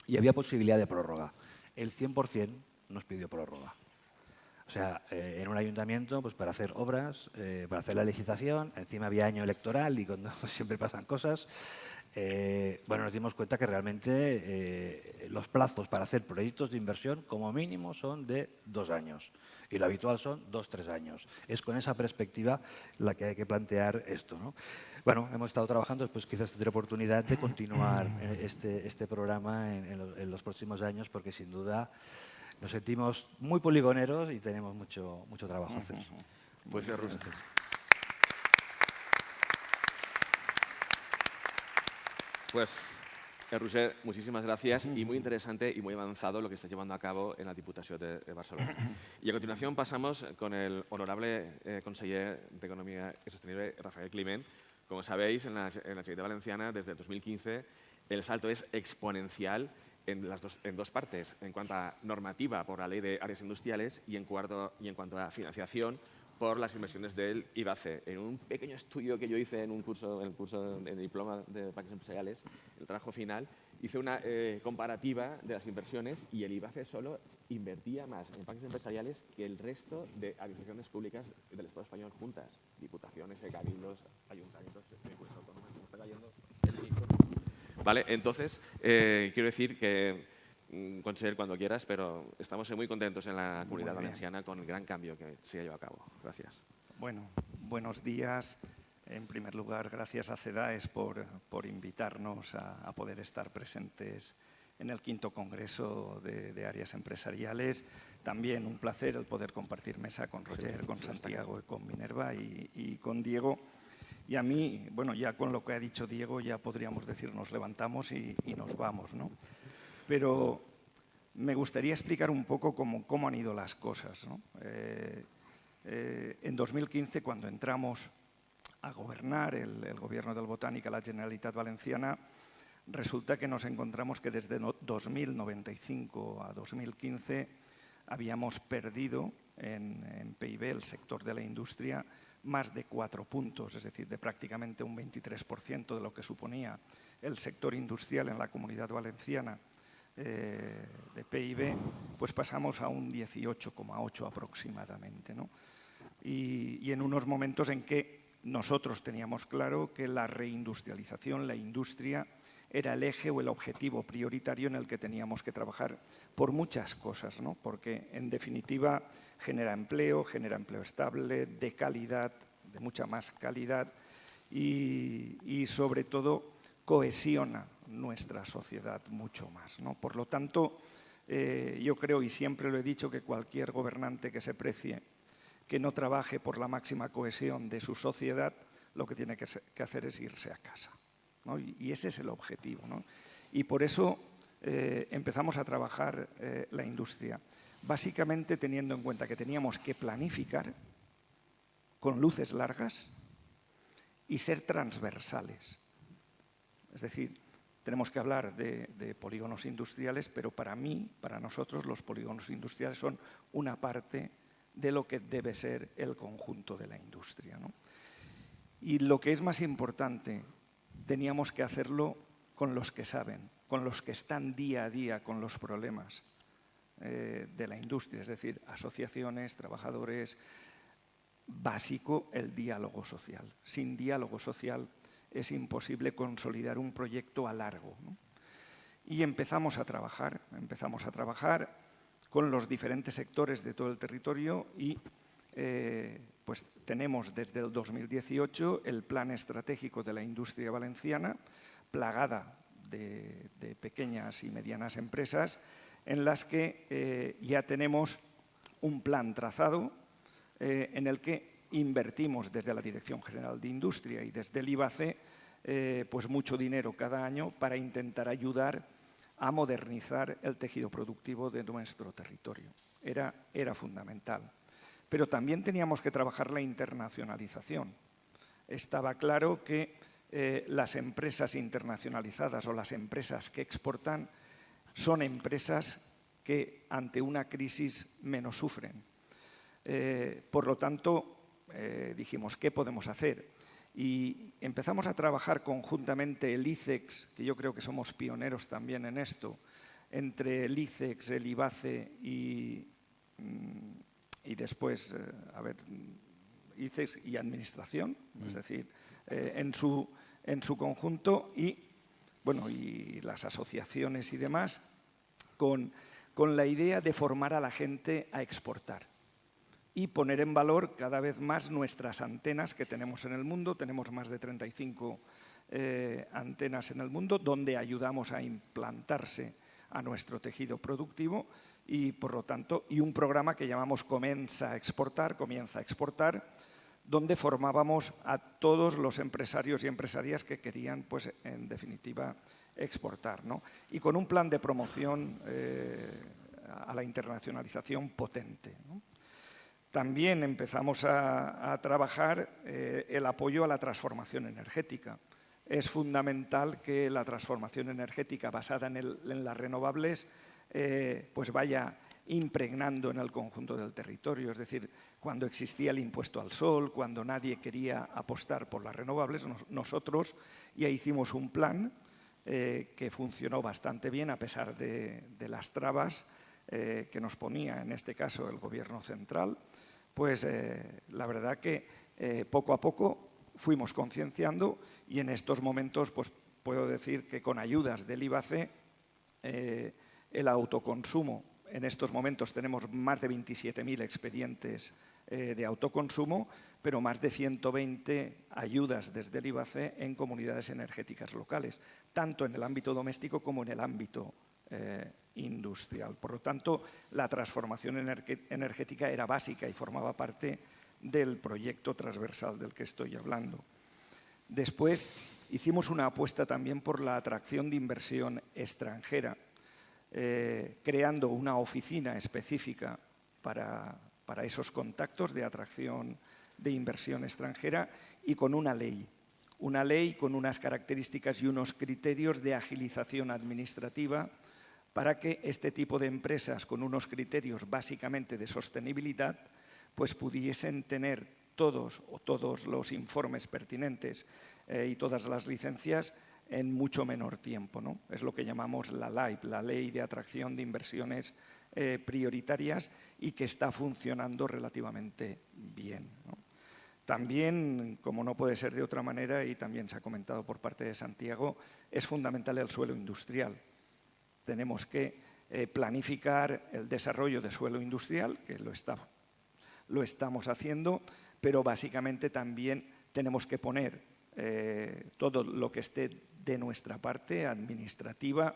y había posibilidad de prórroga. El 100% nos pidió prórroga. O sea, en un ayuntamiento, pues para hacer obras, para hacer la licitación, encima había año electoral y cuando siempre pasan cosas, bueno, nos dimos cuenta que realmente los plazos para hacer proyectos de inversión como mínimo son de 2 años y lo habitual son 2-3 años. Es con esa perspectiva la que hay que plantear esto, ¿no? Bueno, hemos estado trabajando, pues quizás tendré oportunidad de continuar este programa en los próximos años porque sin duda nos sentimos muy poligoneros y tenemos mucho trabajo a hacer. Pues Roger. Pues, Roger, muchísimas gracias y muy interesante y muy avanzado lo que está llevando a cabo en la Diputación de Barcelona. Y a continuación pasamos con el honorable conseller de Economía y Sostenible, Rafael Climent. Como sabéis, en la Generalitat Valenciana, desde el 2015, el salto es exponencial en dos partes, en cuanto a normativa por la Ley de Áreas Industriales y en cuanto a financiación por las inversiones del IBACE. En un pequeño estudio que yo hice en el curso de diploma de parques empresariales, el trabajo final, hice una comparativa de las inversiones y el IBACE solo invertía más en parques empresariales que el resto de administraciones públicas del Estado español juntas, diputaciones, cabildos, ayuntamientos, comunidades autónomas, como está cayendo el ministro. ¿Vale? Entonces, quiero decir que, conseller, cuando quieras, pero estamos muy contentos en la Comunidad Valenciana con el gran cambio que se ha llevado a cabo. Gracias. Bueno, buenos días. En primer lugar, gracias a CEDAES por invitarnos a poder estar presentes en el 5º Congreso de Áreas Empresariales. También un placer el poder compartir mesa con Roger, con Santiago, con Minerva y con Diego. Y a mí, bueno, ya con lo que ha dicho Diego, ya podríamos decir nos levantamos y nos vamos, ¿no? Pero me gustaría explicar un poco cómo han ido las cosas, ¿no? En 2015, cuando entramos a gobernar el Gobierno del Botánica, la Generalitat Valenciana, resulta que nos encontramos que desde 2095 a 2015 habíamos perdido en PIB el sector de la industria más de 4 puntos, es decir, de prácticamente un 23% de lo que suponía el sector industrial en la Comunidad Valenciana de PIB, pues pasamos a un 18,8 aproximadamente, ¿no? Y en unos momentos en que nosotros teníamos claro que la reindustrialización, la industria, era el eje o el objetivo prioritario en el que teníamos que trabajar por muchas cosas, ¿no? Porque, en definitiva, genera empleo estable, de calidad, de mucha más calidad y sobre todo, cohesiona nuestra sociedad mucho más, ¿no? Por lo tanto, yo creo, y siempre lo he dicho, que cualquier gobernante que se precie que no trabaje por la máxima cohesión de su sociedad, lo que tiene que hacer es irse a casa, ¿no? Y ese es el objetivo, ¿no? Y por eso empezamos a trabajar la industria, básicamente teniendo en cuenta que teníamos que planificar con luces largas y ser transversales. Es decir, tenemos que hablar de polígonos industriales, pero para mí, para nosotros, los polígonos industriales son una parte de lo que debe ser el conjunto de la industria, ¿no? Y lo que es más importante, teníamos que hacerlo con los que saben, con los que están día a día con los problemas de la industria, es decir, asociaciones, trabajadores. Básico, el diálogo social. Sin diálogo social es imposible consolidar un proyecto a largo, ¿no? Y empezamos a trabajar con los diferentes sectores de todo el territorio y pues tenemos desde el 2018 el Plan Estratégico de la Industria Valenciana, plagada de pequeñas y medianas empresas, en las que ya tenemos un plan trazado en el que invertimos desde la Dirección General de Industria y desde el IBACE pues mucho dinero cada año para intentar ayudar a modernizar el tejido productivo de nuestro territorio. Era fundamental. Pero también teníamos que trabajar la internacionalización. Estaba claro que las empresas internacionalizadas o las empresas que exportan son empresas que ante una crisis menos sufren. Por lo tanto, dijimos, ¿qué podemos hacer? Y empezamos a trabajar conjuntamente el ICEX, que yo creo que somos pioneros también en esto, entre el ICEX, el IBACE y después, ICEX y Administración, es decir, en su conjunto y las asociaciones y demás, con la idea de formar a la gente a exportar y poner en valor cada vez más nuestras antenas que tenemos en el mundo. Tenemos más de 35 antenas en el mundo donde ayudamos a implantarse a nuestro tejido productivo y, por lo tanto, un programa que llamamos Comienza a Exportar, donde formábamos a todos los empresarios y empresarias que querían, pues, en definitiva, exportar, ¿no? Y con un plan de promoción a la internacionalización potente, ¿no? También empezamos a trabajar el apoyo a la transformación energética. Es fundamental que la transformación energética basada en las renovables pues vaya impregnando en el conjunto del territorio. Es decir, cuando existía el impuesto al sol, cuando nadie quería apostar por las renovables, nosotros ya hicimos un plan que funcionó bastante bien a pesar de las trabas que nos ponía, en este caso, el Gobierno central. Pues la verdad que poco a poco fuimos concienciando y en estos momentos pues puedo decir que con ayudas del IBACE el autoconsumo, en estos momentos tenemos más de 27.000 expedientes de autoconsumo, pero más de 120 ayudas desde el IBACE en comunidades energéticas locales, tanto en el ámbito doméstico como en el ámbito industrial. Por lo tanto, la transformación energética era básica y formaba parte del proyecto transversal del que estoy hablando. Después hicimos una apuesta también por la atracción de inversión extranjera, creando una oficina específica para esos contactos de atracción de inversión extranjera y con una ley con unas características y unos criterios de agilización administrativa para que este tipo de empresas con unos criterios básicamente de sostenibilidad pues pudiesen tener todos los informes pertinentes y todas las licencias en mucho menor tiempo, ¿no? Es lo que llamamos la LAIP, la Ley de Atracción de Inversiones Prioritarias, y que está funcionando relativamente bien, ¿no? También, como no puede ser de otra manera, y también se ha comentado por parte de Santiago, es fundamental el suelo industrial. Tenemos que planificar el desarrollo de suelo industrial, que lo estamos haciendo, pero básicamente también tenemos que poner todo lo que esté de nuestra parte administrativa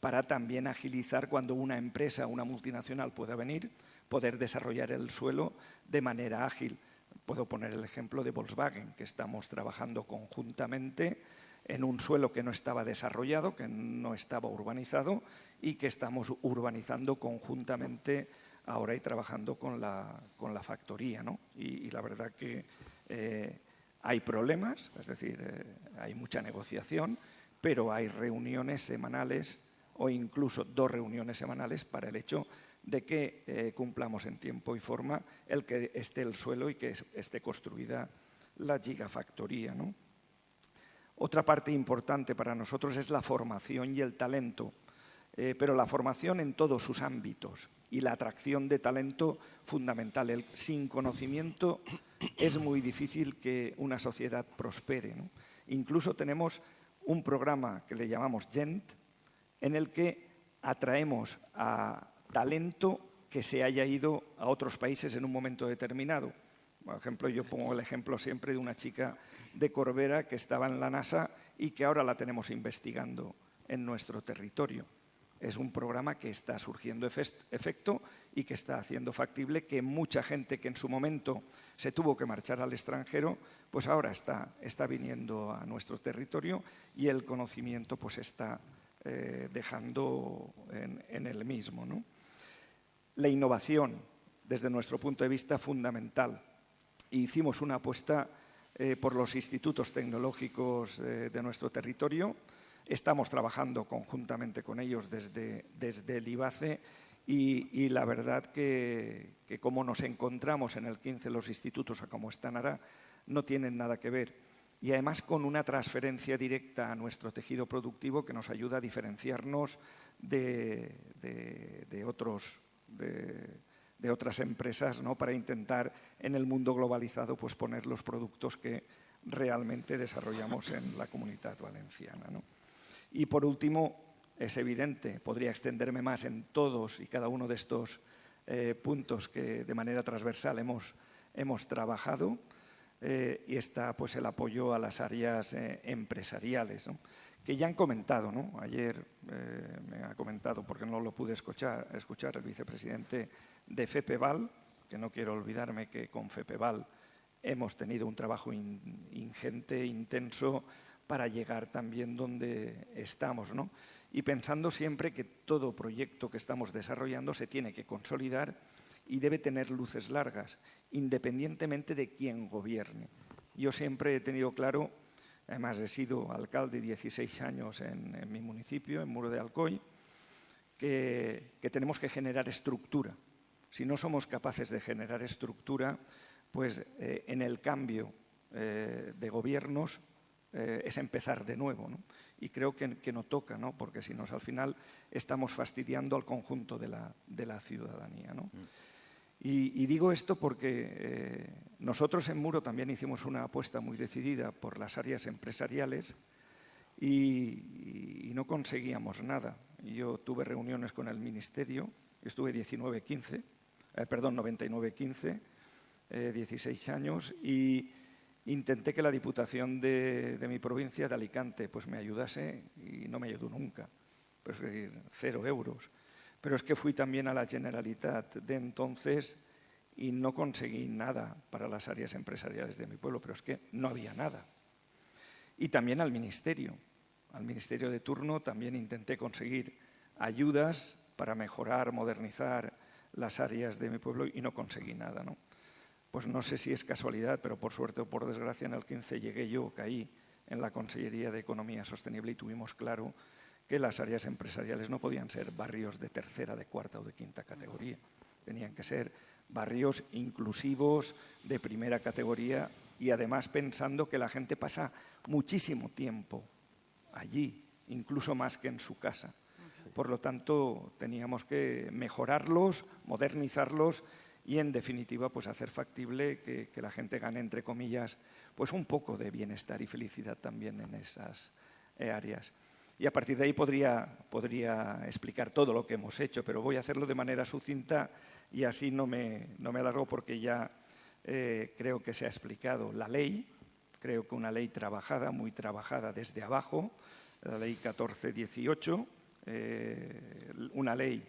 para también agilizar cuando una empresa, una multinacional pueda venir, poder desarrollar el suelo de manera ágil. Puedo poner el ejemplo de Volkswagen, que estamos trabajando conjuntamente en un suelo que no estaba desarrollado, que no estaba urbanizado y que estamos urbanizando conjuntamente ahora y trabajando con la factoría, ¿no? Y la verdad que hay problemas, es decir, hay mucha negociación, pero hay reuniones semanales o incluso 2 reuniones semanales para el hecho de que cumplamos en tiempo y forma el que esté el suelo y que esté construida la gigafactoría, ¿no? Otra parte importante para nosotros es la formación y el talento, pero la formación en todos sus ámbitos y la atracción de talento fundamental. Sin conocimiento es muy difícil que una sociedad prospere, ¿no? Incluso tenemos un programa que le llamamos GENT, en el que atraemos a talento que se haya ido a otros países en un momento determinado. Por ejemplo, yo pongo el ejemplo siempre de una chica de Corbera que estaba en la NASA y que ahora la tenemos investigando en nuestro territorio. es un programa que está surgiendo efecto y que está haciendo factible que mucha gente que en su momento se tuvo que marchar al extranjero, pues ahora está viniendo a nuestro territorio y el conocimiento pues está dejando en el mismo, ¿no? La innovación, desde nuestro punto de vista, fundamental. Hicimos una apuesta por los institutos tecnológicos de nuestro territorio. Estamos trabajando conjuntamente con ellos desde el IBACE y la verdad que como nos encontramos en el 15 los institutos a como están ahora, no tienen nada que ver. Y además con una transferencia directa a nuestro tejido productivo que nos ayuda a diferenciarnos de otras empresas, ¿no? Para intentar en el mundo globalizado pues poner los productos que realmente desarrollamos en la Comunitat Valenciana, ¿no? Y por último, es evidente, podría extenderme más en todos y cada uno de estos puntos que de manera transversal hemos trabajado, y está pues el apoyo a las áreas empresariales, ¿no? Que ya han comentado, ¿no? Ayer me ha comentado, porque no lo pude escuchar el vicepresidente de FEPEVAL, que no quiero olvidarme que con FEPEVAL hemos tenido un trabajo ingente, intenso, para llegar también donde estamos, ¿no? Y pensando siempre que todo proyecto que estamos desarrollando se tiene que consolidar y debe tener luces largas, independientemente de quién gobierne. Yo siempre he tenido claro, además he sido alcalde 16 años en mi municipio, en Muro de Alcoy, que tenemos que generar estructura. Si no somos capaces de generar estructura, pues en el cambio de gobiernos es empezar de nuevo, ¿no? Y creo que no toca, ¿no? Porque si no, al final estamos fastidiando al conjunto de la ciudadanía, ¿no? Y digo esto porque nosotros en Muro también hicimos una apuesta muy decidida por las áreas empresariales y no conseguíamos nada. Yo tuve reuniones con el Ministerio, estuve 99-15, 16 años, y intenté que la Diputación de mi provincia, de Alicante, pues me ayudase y no me ayudó nunca, pues 0 euros. Pero es que fui también a la Generalitat de entonces y no conseguí nada para las áreas empresariales de mi pueblo, pero es que no había nada. Y también al Ministerio de turno también intenté conseguir ayudas para mejorar, modernizar las áreas de mi pueblo y no conseguí nada, ¿no? Pues no sé si es casualidad, pero por suerte o por desgracia en el 15 caí en la Consellería de Economía Sostenible y tuvimos claro que las áreas empresariales no podían ser barrios de tercera, de cuarta o de quinta categoría. Tenían que ser barrios inclusivos, de primera categoría, y además pensando que la gente pasa muchísimo tiempo allí, incluso más que en su casa. Por lo tanto, teníamos que mejorarlos, modernizarlos y, en definitiva, pues hacer factible que la gente gane, entre comillas, pues un poco de bienestar y felicidad también en esas áreas. Y a partir de ahí podría explicar todo lo que hemos hecho, pero voy a hacerlo de manera sucinta y así no me alargo porque ya creo que se ha explicado la ley. Creo que una ley trabajada, muy trabajada desde abajo, la ley 1418, una ley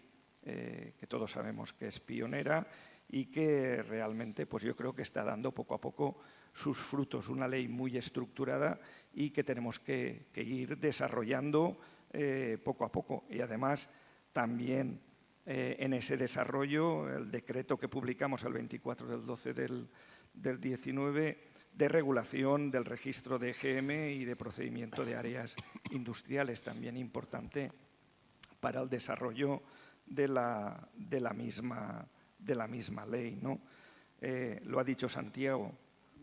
que todos sabemos que es pionera y que realmente pues yo creo que está dando poco a poco sus frutos, una ley muy estructurada y que tenemos que ir desarrollando poco a poco. Y además también en ese desarrollo el decreto que publicamos el 24 del 12 del 19 de regulación del registro de EGM y de procedimiento de áreas industriales, también importante para el desarrollo de la misma ley, ¿no? Lo ha dicho Santiago,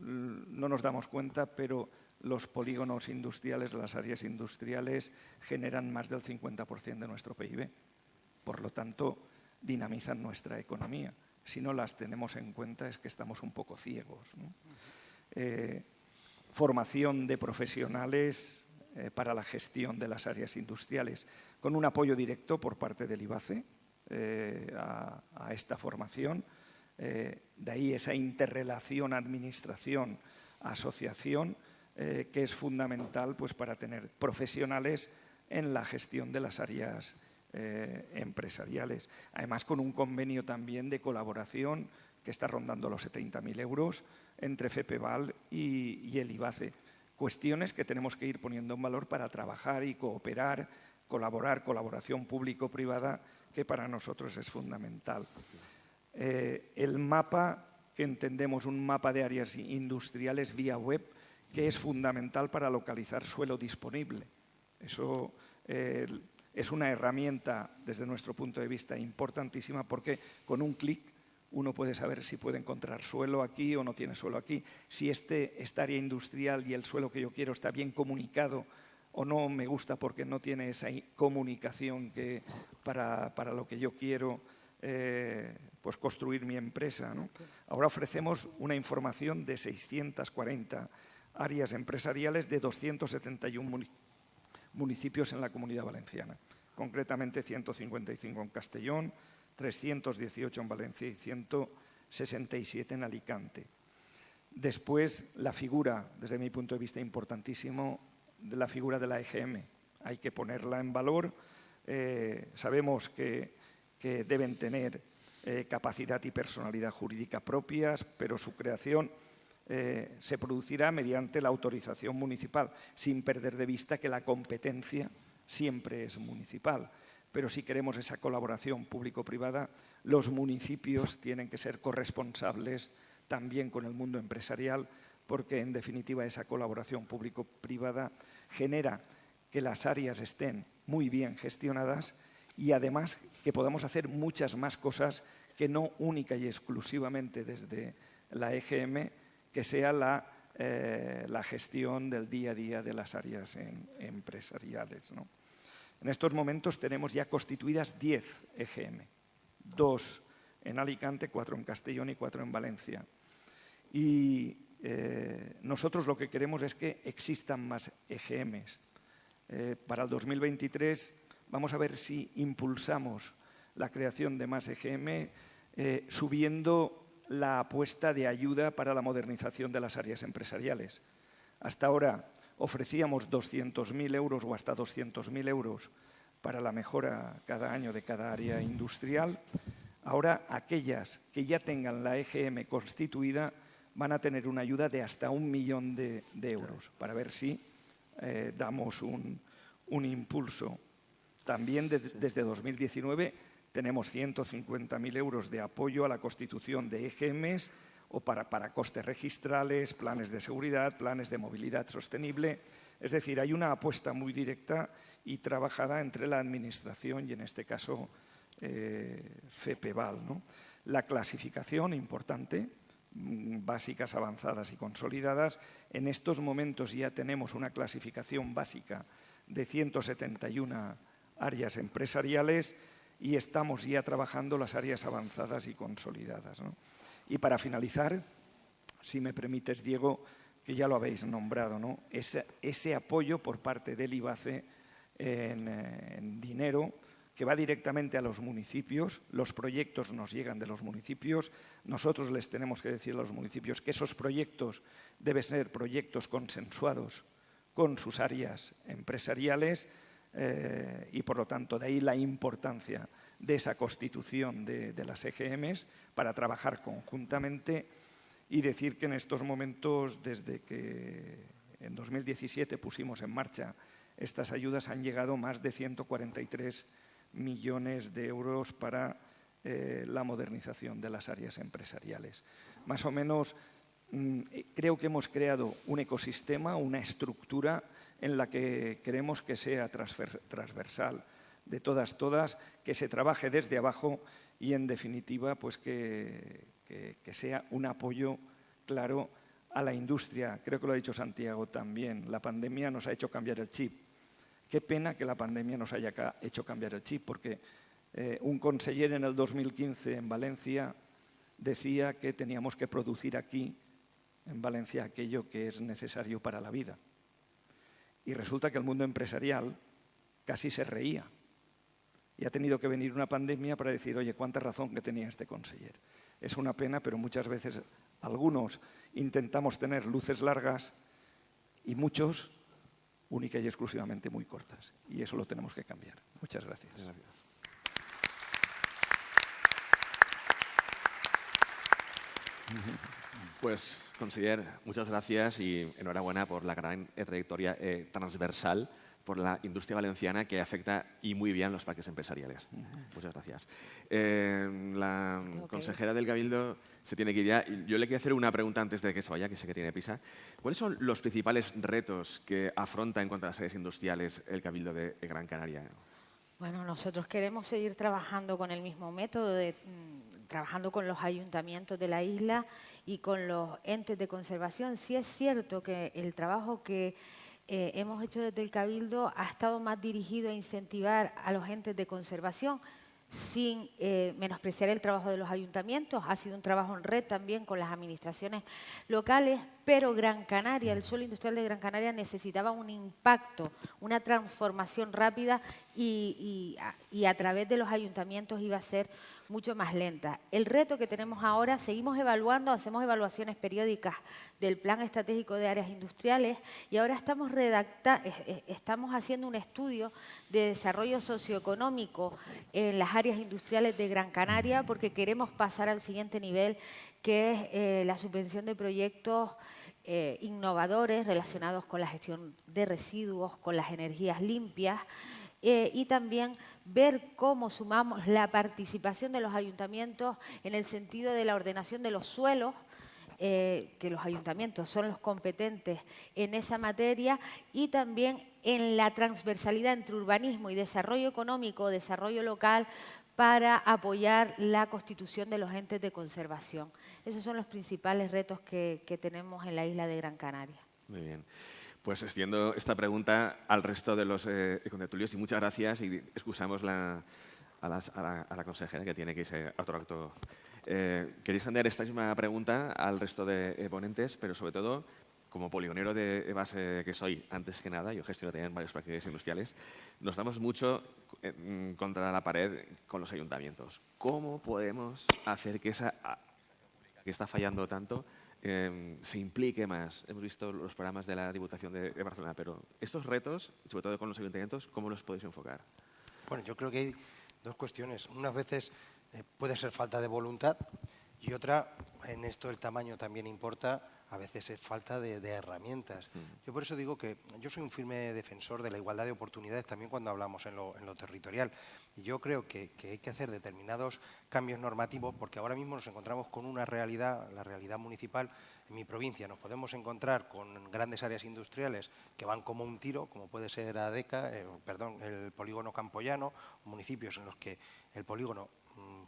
no nos damos cuenta, pero los polígonos industriales, las áreas industriales, generan más del 50% de nuestro PIB. Por lo tanto, dinamizan nuestra economía. Si no las tenemos en cuenta es que estamos un poco ciegos, ¿no? Formación de profesionales para la gestión de las áreas industriales, con un apoyo directo por parte del IBACE a esta formación. De ahí esa interrelación administración-asociación que es fundamental pues, para tener profesionales en la gestión de las áreas empresariales. Además, con un convenio también de colaboración que está rondando los 70.000 euros entre FEPEVAL y el IBACE. Cuestiones que tenemos que ir poniendo en valor para trabajar y cooperar, colaboración público-privada, que para nosotros es fundamental. El mapa, que entendemos un mapa de áreas industriales vía web, que es fundamental para localizar suelo disponible. Eso es una herramienta, desde nuestro punto de vista, importantísima, porque con un clic uno puede saber si puede encontrar suelo aquí o no tiene suelo aquí, si esta área industrial y el suelo que yo quiero está bien comunicado o no me gusta porque no tiene esa comunicación que para lo que yo quiero pues construir mi empresa, ¿no? Ahora ofrecemos una información de 640 áreas empresariales de 271 municipios en la Comunidad Valenciana, concretamente 155 en Castellón, 318 en Valencia y 167 en Alicante. Después, la figura, desde mi punto de vista importantísimo, de la figura de la EGM. Hay que ponerla en valor. Sabemos que deben tener capacidad y personalidad jurídica propias, pero su creación se producirá mediante la autorización municipal, sin perder de vista que la competencia siempre es municipal. Pero si queremos esa colaboración público-privada, los municipios tienen que ser corresponsables también con el mundo empresarial, porque en definitiva esa colaboración público-privada genera que las áreas estén muy bien gestionadas y además que podamos hacer muchas más cosas que no única y exclusivamente desde la EGM, que sea la gestión del día a día de las áreas empresariales, ¿no? En estos momentos tenemos ya constituidas 10 EGM, 2 en Alicante, 4 en Castellón y 4 en Valencia. Y nosotros lo que queremos es que existan más EGMs. Para el 2023 vamos a ver si impulsamos la creación de más EGM, subiendo la apuesta de ayuda para la modernización de las áreas empresariales. Hasta ahora ofrecíamos 200.000 euros o hasta 200.000 euros para la mejora cada año de cada área industrial. Ahora, aquellas que ya tengan la EGM constituida van a tener una ayuda de hasta 1 millón de euros, para ver si damos un impulso. También desde 2019 tenemos 150.000 euros de apoyo a la constitución de EGMs o para costes registrales, planes de seguridad, planes de movilidad sostenible. Es decir, hay una apuesta muy directa y trabajada entre la Administración y, en este caso, FEPEVAL, ¿no? La clasificación, importante, básicas, avanzadas y consolidadas. En estos momentos ya tenemos una clasificación básica de 171 áreas empresariales y estamos ya trabajando las áreas avanzadas y consolidadas, ¿no? Y para finalizar, si me permites, Diego, que ya lo habéis nombrado, ¿no? Ese apoyo por parte del IBACE en dinero que va directamente a los municipios. Los proyectos nos llegan de los municipios. Nosotros les tenemos que decir a los municipios que esos proyectos deben ser proyectos consensuados con sus áreas empresariales y, por lo tanto, de ahí la importancia de esa constitución de las EGMs para trabajar conjuntamente y decir que en estos momentos, desde que en 2017 pusimos en marcha estas ayudas, han llegado más de 143 millones de euros para la modernización de las áreas empresariales. Más o menos, creo que hemos creado un ecosistema, una estructura en la que queremos que sea transversal, de todas, que se trabaje desde abajo y, en definitiva, pues que sea un apoyo claro a la industria. Creo que lo ha dicho Santiago también. La pandemia nos ha hecho cambiar el chip. Qué pena que la pandemia nos haya hecho cambiar el chip, porque un conseller en el 2015 en Valencia decía que teníamos que producir aquí, en Valencia, aquello que es necesario para la vida. Y resulta que el mundo empresarial casi se reía. Y ha tenido que venir una pandemia para decir, oye, cuánta razón que tenía este conseller. Es una pena, pero muchas veces algunos intentamos tener luces largas y muchos única y exclusivamente muy cortas. Y eso lo tenemos que cambiar. Muchas gracias. Pues, conseller, muchas gracias y enhorabuena por la gran trayectoria transversal por la industria valenciana que afecta y muy bien los parques empresariales. Muchas gracias. La consejera del Cabildo se tiene que ir ya. Yo le quiero hacer una pregunta antes de que se vaya, que sé que tiene prisa. ¿Cuáles son los principales retos que afronta en cuanto a las áreas industriales el Cabildo de Gran Canaria? Bueno, nosotros queremos seguir trabajando con el mismo método, trabajando con los ayuntamientos de la isla y con los entes de conservación. Sí es cierto que el trabajo que hemos hecho desde el Cabildo ha estado más dirigido a incentivar a los entes de conservación sin menospreciar el trabajo de los ayuntamientos. Ha sido un trabajo en red también con las administraciones locales, pero Gran Canaria, el suelo industrial de Gran Canaria necesitaba un impacto, una transformación rápida y a través de los ayuntamientos iba a ser mucho más lenta. El reto que tenemos ahora, seguimos evaluando, hacemos evaluaciones periódicas del Plan Estratégico de Áreas Industriales y ahora estamos haciendo un estudio de desarrollo socioeconómico en las áreas industriales de Gran Canaria porque queremos pasar al siguiente nivel, que es la subvención de proyectos innovadores relacionados con la gestión de residuos, con las energías limpias, y también ver cómo sumamos la participación de los ayuntamientos en el sentido de la ordenación de los suelos, que los ayuntamientos son los competentes en esa materia, y también en la transversalidad entre urbanismo y desarrollo económico, desarrollo local, para apoyar la constitución de los entes de conservación. Esos son los principales retos que tenemos en la isla de Gran Canaria. Muy bien. Pues extiendo esta pregunta al resto de los contertulios y muchas gracias y excusamos a la consejera que tiene que irse a otro acto. Queréis hacer esta misma pregunta al resto de ponentes, pero sobre todo, como poligonero de base que soy, antes que nada, yo gestiono también varios parques industriales, nos damos mucho contra la pared con los ayuntamientos. ¿Cómo podemos hacer que esa que está fallando tanto se implique más? Hemos visto los programas de la Diputación de Barcelona, pero estos retos, sobre todo con los ayuntamientos, ¿cómo los podéis enfocar? Bueno, yo creo que hay dos cuestiones. Unas veces puede ser falta de voluntad y otra, en esto el tamaño también importa, a veces es falta de herramientas. Yo por eso digo que yo soy un firme defensor de la igualdad de oportunidades también cuando hablamos en lo territorial. Y yo creo que hay que hacer determinados cambios normativos porque ahora mismo nos encontramos con una realidad, la realidad municipal. En mi provincia nos podemos encontrar con grandes áreas industriales que van como un tiro, como puede ser el polígono Campoyano, municipios en los que el polígono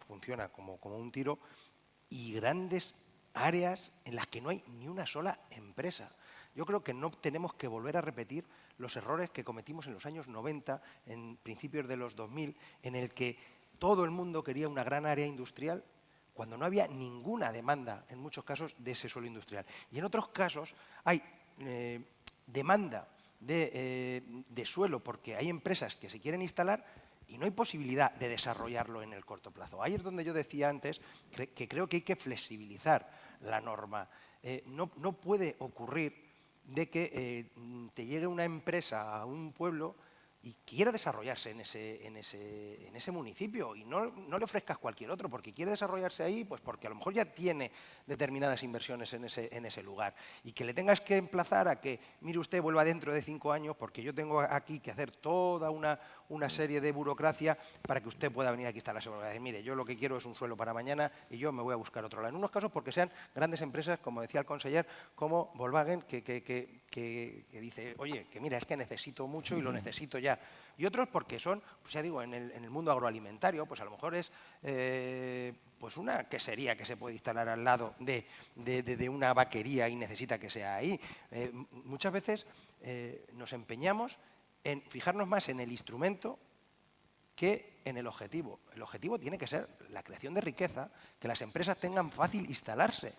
funciona como un tiro, y grandes áreas en las que no hay ni una sola empresa. Yo creo que no tenemos que volver a repetir los errores que cometimos en los años 90, en principios de los 2000, en el que todo el mundo quería una gran área industrial cuando no había ninguna demanda, en muchos casos, de ese suelo industrial. Y en otros casos hay demanda de suelo porque hay empresas que se quieren instalar y no hay posibilidad de desarrollarlo en el corto plazo. Ahí es donde yo decía antes que creo que hay que flexibilizar la norma. No puede ocurrir de que te llegue una empresa a un pueblo y quiera desarrollarse en ese municipio y no le ofrezcas cualquier otro porque quiere desarrollarse ahí, pues porque a lo mejor ya tiene determinadas inversiones en ese lugar y que le tengas que emplazar a que, mire usted, vuelva dentro de 5 años porque yo tengo aquí que hacer toda una serie de burocracia para que usted pueda venir aquí a instalarse. Mire, yo lo que quiero es un suelo para mañana y yo me voy a buscar otro lado. En unos casos porque sean grandes empresas, como decía el conseller, como Volkswagen, que dice, oye, que mira, es que necesito mucho y lo necesito ya. Y otros porque son, pues ya digo, en el mundo agroalimentario, pues a lo mejor es pues una quesería que se puede instalar al lado de una vaquería y necesita que sea ahí. Muchas veces nos empeñamos en fijarnos más en el instrumento que en el objetivo. El objetivo tiene que ser la creación de riqueza, que las empresas tengan fácil instalarse.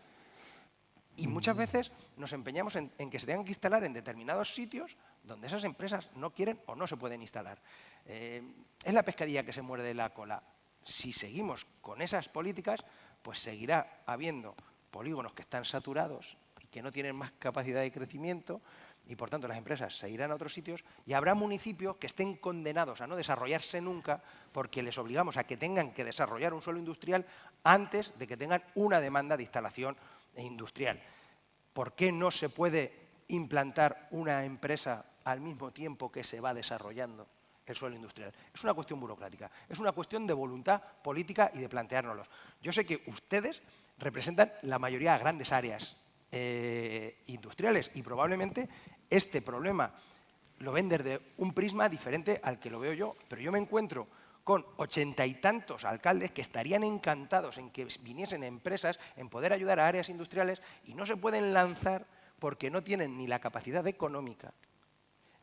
Y muchas veces nos empeñamos en que se tengan que instalar en determinados sitios donde esas empresas no quieren o no se pueden instalar. Es la pescadilla que se muerde la cola. Si seguimos con esas políticas, pues seguirá habiendo polígonos que están saturados y que no tienen más capacidad de crecimiento y por tanto las empresas se irán a otros sitios, y habrá municipios que estén condenados a no desarrollarse nunca porque les obligamos a que tengan que desarrollar un suelo industrial antes de que tengan una demanda de instalación industrial. ¿Por qué no se puede implantar una empresa al mismo tiempo que se va desarrollando el suelo industrial? Es una cuestión burocrática, es una cuestión de voluntad política y de planteárnoslo. Yo sé que ustedes representan la mayoría de grandes áreas industriales y probablemente este problema lo ven desde un prisma diferente al que lo veo yo, pero yo me encuentro con 80 y tantos alcaldes que estarían encantados en que viniesen empresas, en poder ayudar a áreas industriales, y no se pueden lanzar porque no tienen ni la capacidad económica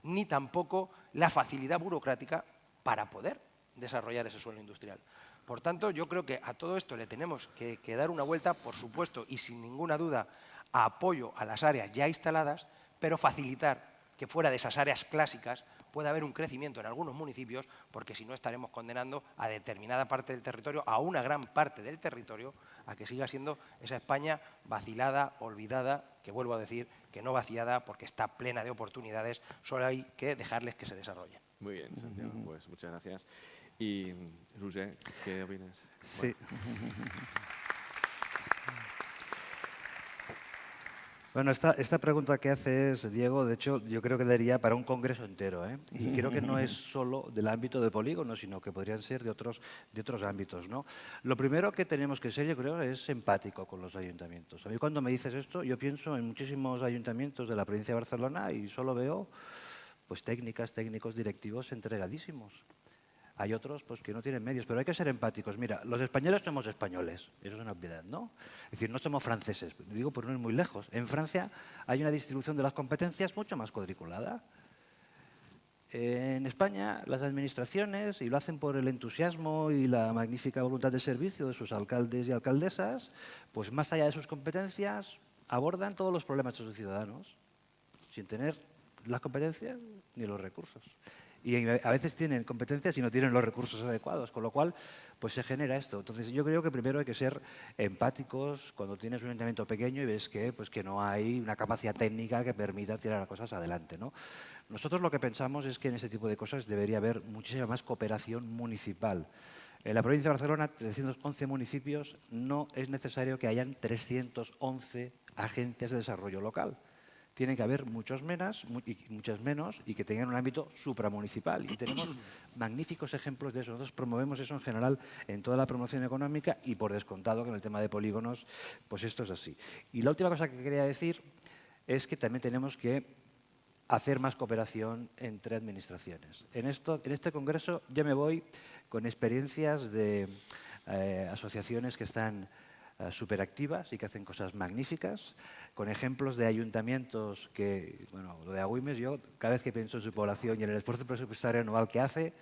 ni tampoco la facilidad burocrática para poder desarrollar ese suelo industrial. Por tanto, yo creo que a todo esto le tenemos que dar una vuelta, por supuesto, y sin ninguna duda, a apoyo a las áreas ya instaladas, pero facilitar que fuera de esas áreas clásicas pueda haber un crecimiento en algunos municipios, porque si no estaremos condenando a determinada parte del territorio, a una gran parte del territorio, a que siga siendo esa España vacilada, olvidada, que vuelvo a decir, que no vaciada porque está plena de oportunidades, solo hay que dejarles que se desarrollen. Muy bien, Santiago, pues muchas gracias. Y Roger, ¿qué opinas? Sí. Bueno, esta pregunta que haces, Diego, de hecho, yo creo que daría para un congreso entero, ¿eh? Y creo que no es solo del ámbito de polígonos, sino que podrían ser de otros ámbitos, ¿no? Lo primero que tenemos que ser, yo creo, es empático con los ayuntamientos. A mí cuando me dices esto, yo pienso en muchísimos ayuntamientos de la provincia de Barcelona y solo veo pues técnicos, directivos entregadísimos. Hay otros pues, que no tienen medios, pero hay que ser empáticos. Mira, los españoles somos españoles, eso es una obviedad, ¿no? Es decir, no somos franceses, digo por no ir muy lejos. En Francia hay una distribución de las competencias mucho más cuadriculada. En España las administraciones, y lo hacen por el entusiasmo y la magnífica voluntad de servicio de sus alcaldes y alcaldesas, pues más allá de sus competencias abordan todos los problemas de sus ciudadanos, sin tener las competencias ni los recursos. Y a veces tienen competencias y no tienen los recursos adecuados, con lo cual pues se genera esto. Entonces yo creo que primero hay que ser empáticos cuando tienes un ayuntamiento pequeño y ves que no hay una capacidad técnica que permita tirar las cosas adelante, ¿no? Nosotros lo que pensamos es que en ese tipo de cosas debería haber muchísima más cooperación municipal. En la provincia de Barcelona, 311 municipios, no es necesario que hayan 311 agentes de desarrollo local. Tienen que haber muchas menos y que tengan un ámbito supramunicipal. Y tenemos magníficos ejemplos de eso. Nosotros promovemos eso en general en toda la promoción económica y por descontado que en el tema de polígonos, pues esto es así. Y la última cosa que quería decir es que también tenemos que hacer más cooperación entre administraciones. En este congreso yo me voy con experiencias de asociaciones que están superactivas y que hacen cosas magníficas, con ejemplos de ayuntamientos que, bueno, lo de Agüimes, yo cada vez que pienso en su población y en el esfuerzo presupuestario anual que hace,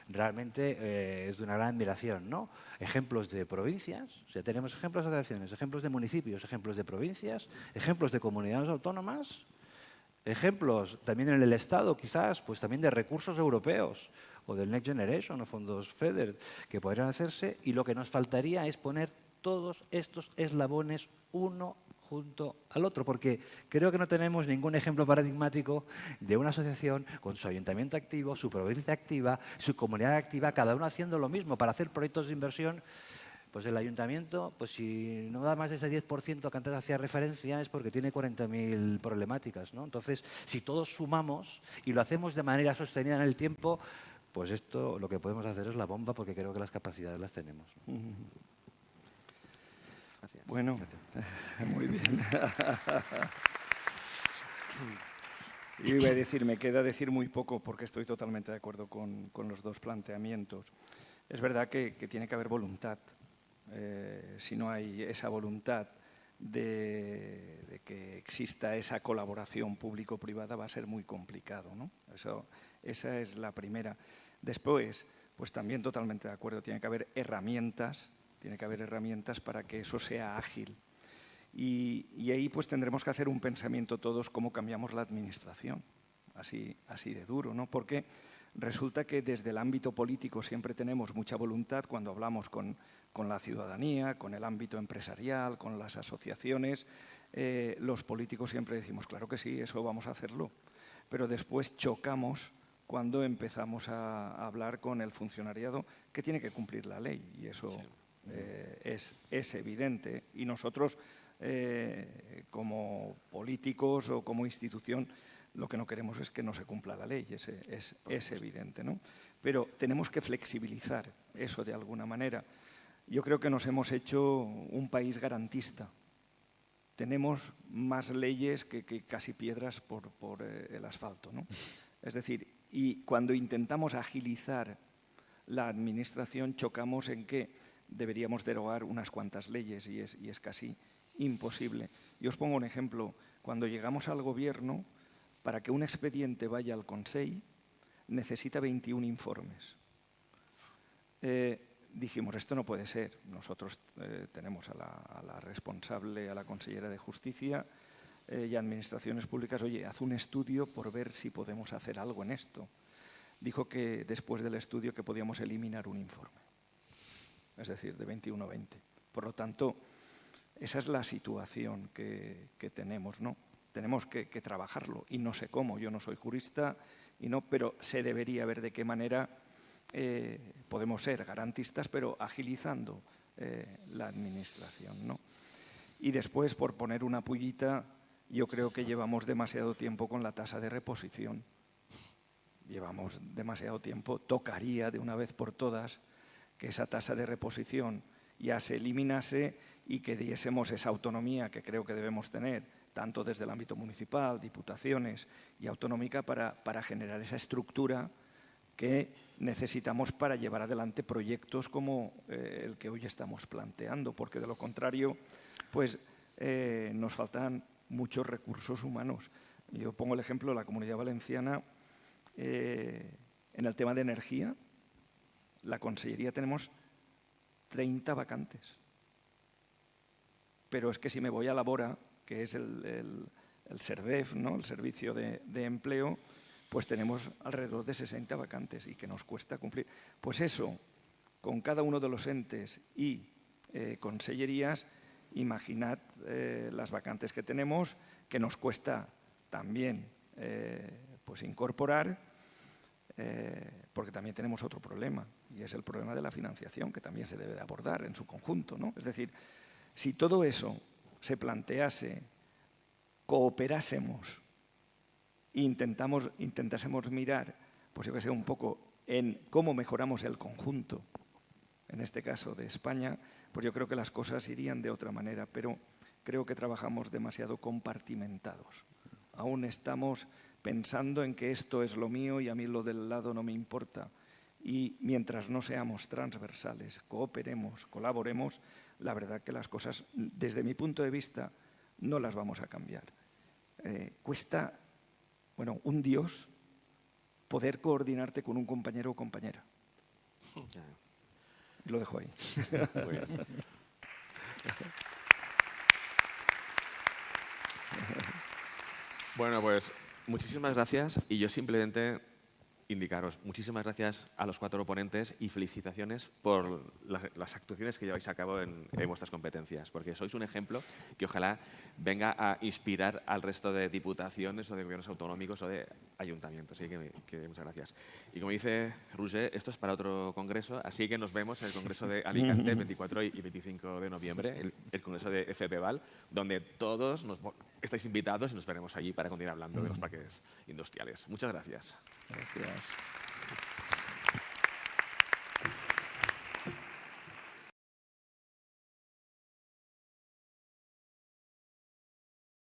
realmente es de una gran admiración, ¿no? Ejemplos de provincias, o sea, tenemos ejemplos de asociaciones, ejemplos de municipios, ejemplos de provincias, ejemplos de comunidades autónomas, ejemplos también en el Estado, quizás, pues también de recursos europeos o del Next Generation o fondos FEDER que podrían hacerse, y lo que nos faltaría es poner todos estos eslabones uno junto al otro, porque creo que no tenemos ningún ejemplo paradigmático de una asociación con su ayuntamiento activo, su provincia activa, su comunidad activa, cada uno haciendo lo mismo para hacer proyectos de inversión. Pues el ayuntamiento, pues si no da más de ese 10% que antes hacía referencia, es porque tiene 40.000 problemáticas, ¿no? Entonces, si todos sumamos y lo hacemos de manera sostenida en el tiempo, pues esto lo que podemos hacer es la bomba, porque creo que las capacidades las tenemos. Gracias. Bueno, muy bien. Yo iba a decir, me queda decir muy poco porque estoy totalmente de acuerdo con los dos planteamientos. Es verdad que tiene que haber voluntad. Si no hay esa voluntad de que exista esa colaboración público-privada, va a ser muy complicado, ¿no? Esa es la primera. Después, pues también totalmente de acuerdo, tiene que haber herramientas para que eso sea ágil. Y ahí pues tendremos que hacer un pensamiento todos cómo cambiamos la administración, así de duro, ¿no? Porque resulta que desde el ámbito político siempre tenemos mucha voluntad cuando hablamos con la ciudadanía, con el ámbito empresarial, con las asociaciones. Los políticos siempre decimos, claro que sí, eso vamos a hacerlo. pero después chocamos cuando empezamos a hablar con el funcionariado que tiene que cumplir la ley, y eso es evidente. Y nosotros, como políticos o como institución, lo que no queremos es que no se cumpla la ley, es evidente, ¿no? Pero tenemos que flexibilizar eso de alguna manera. Yo creo que nos hemos hecho un país garantista. Tenemos más leyes que casi piedras por el asfalto, ¿no? Es decir, y cuando intentamos agilizar la administración, chocamos en que deberíamos derogar unas cuantas leyes y es casi imposible. Yo os pongo un ejemplo. Cuando llegamos al Gobierno, para que un expediente vaya al Consell, necesita 21 informes. Dijimos, esto no puede ser. Nosotros tenemos a la responsable, a la consellera de Justicia y Administraciones Públicas, oye, haz un estudio por ver si podemos hacer algo en esto. Dijo que después del estudio que podíamos eliminar un informe, es decir, de 21 a 20. Por lo tanto, esa es la situación que tenemos, ¿no? Tenemos que trabajarlo y no sé cómo. Yo no soy jurista, pero se debería ver de qué manera podemos ser garantistas, pero agilizando la administración, ¿no? Y después, por poner una pullita, yo creo que llevamos demasiado tiempo con la tasa de reposición. Llevamos demasiado tiempo. Tocaría de una vez por todas que esa tasa de reposición ya se eliminase y que diésemos esa autonomía que creo que debemos tener, tanto desde el ámbito municipal, diputaciones y autonómica, para generar esa estructura que necesitamos para llevar adelante proyectos como el que hoy estamos planteando, porque de lo contrario, pues nos faltan muchos recursos humanos. Yo pongo el ejemplo de la Comunidad Valenciana. En el tema de energía, la Consellería tenemos 30 vacantes. Pero es que si me voy a Labora, que es el SERVEF, ¿no?, el Servicio de Empleo, pues tenemos alrededor de 60 vacantes y que nos cuesta cumplir. Pues eso, con cada uno de los entes y consellerías, imaginad las vacantes que tenemos, que nos cuesta también pues incorporar, porque también tenemos otro problema, y es el problema de la financiación, que también se debe de abordar en su conjunto, ¿no? Es decir, si todo eso se plantease, cooperásemos e intentásemos mirar, pues yo que sé, un poco en cómo mejoramos el conjunto, en este caso de España, pues yo creo que las cosas irían de otra manera, pero creo que trabajamos demasiado compartimentados. Aún estamos pensando en que esto es lo mío y a mí lo del lado no me importa. Y mientras no seamos transversales, cooperemos, colaboremos, la verdad que las cosas, desde mi punto de vista, no las vamos a cambiar. Cuesta, bueno, un Dios poder coordinarte con un compañero o compañera. Lo dejo ahí. Muy bien. Bueno, pues muchísimas gracias, y yo simplemente indicaros muchísimas gracias a los 4 ponentes y felicitaciones por las actuaciones que lleváis a cabo en vuestras competencias, porque sois un ejemplo que ojalá venga a inspirar al resto de diputaciones o de gobiernos autonómicos o de ayuntamientos. Así que muchas gracias. Y como dice Roger, esto es para otro congreso, así que nos vemos en el Congreso de Alicante, 24 y 25 de noviembre, el Congreso de FPVAL, donde todos estáis invitados y nos veremos allí para continuar hablando de los parques industriales. Muchas gracias. Gracias.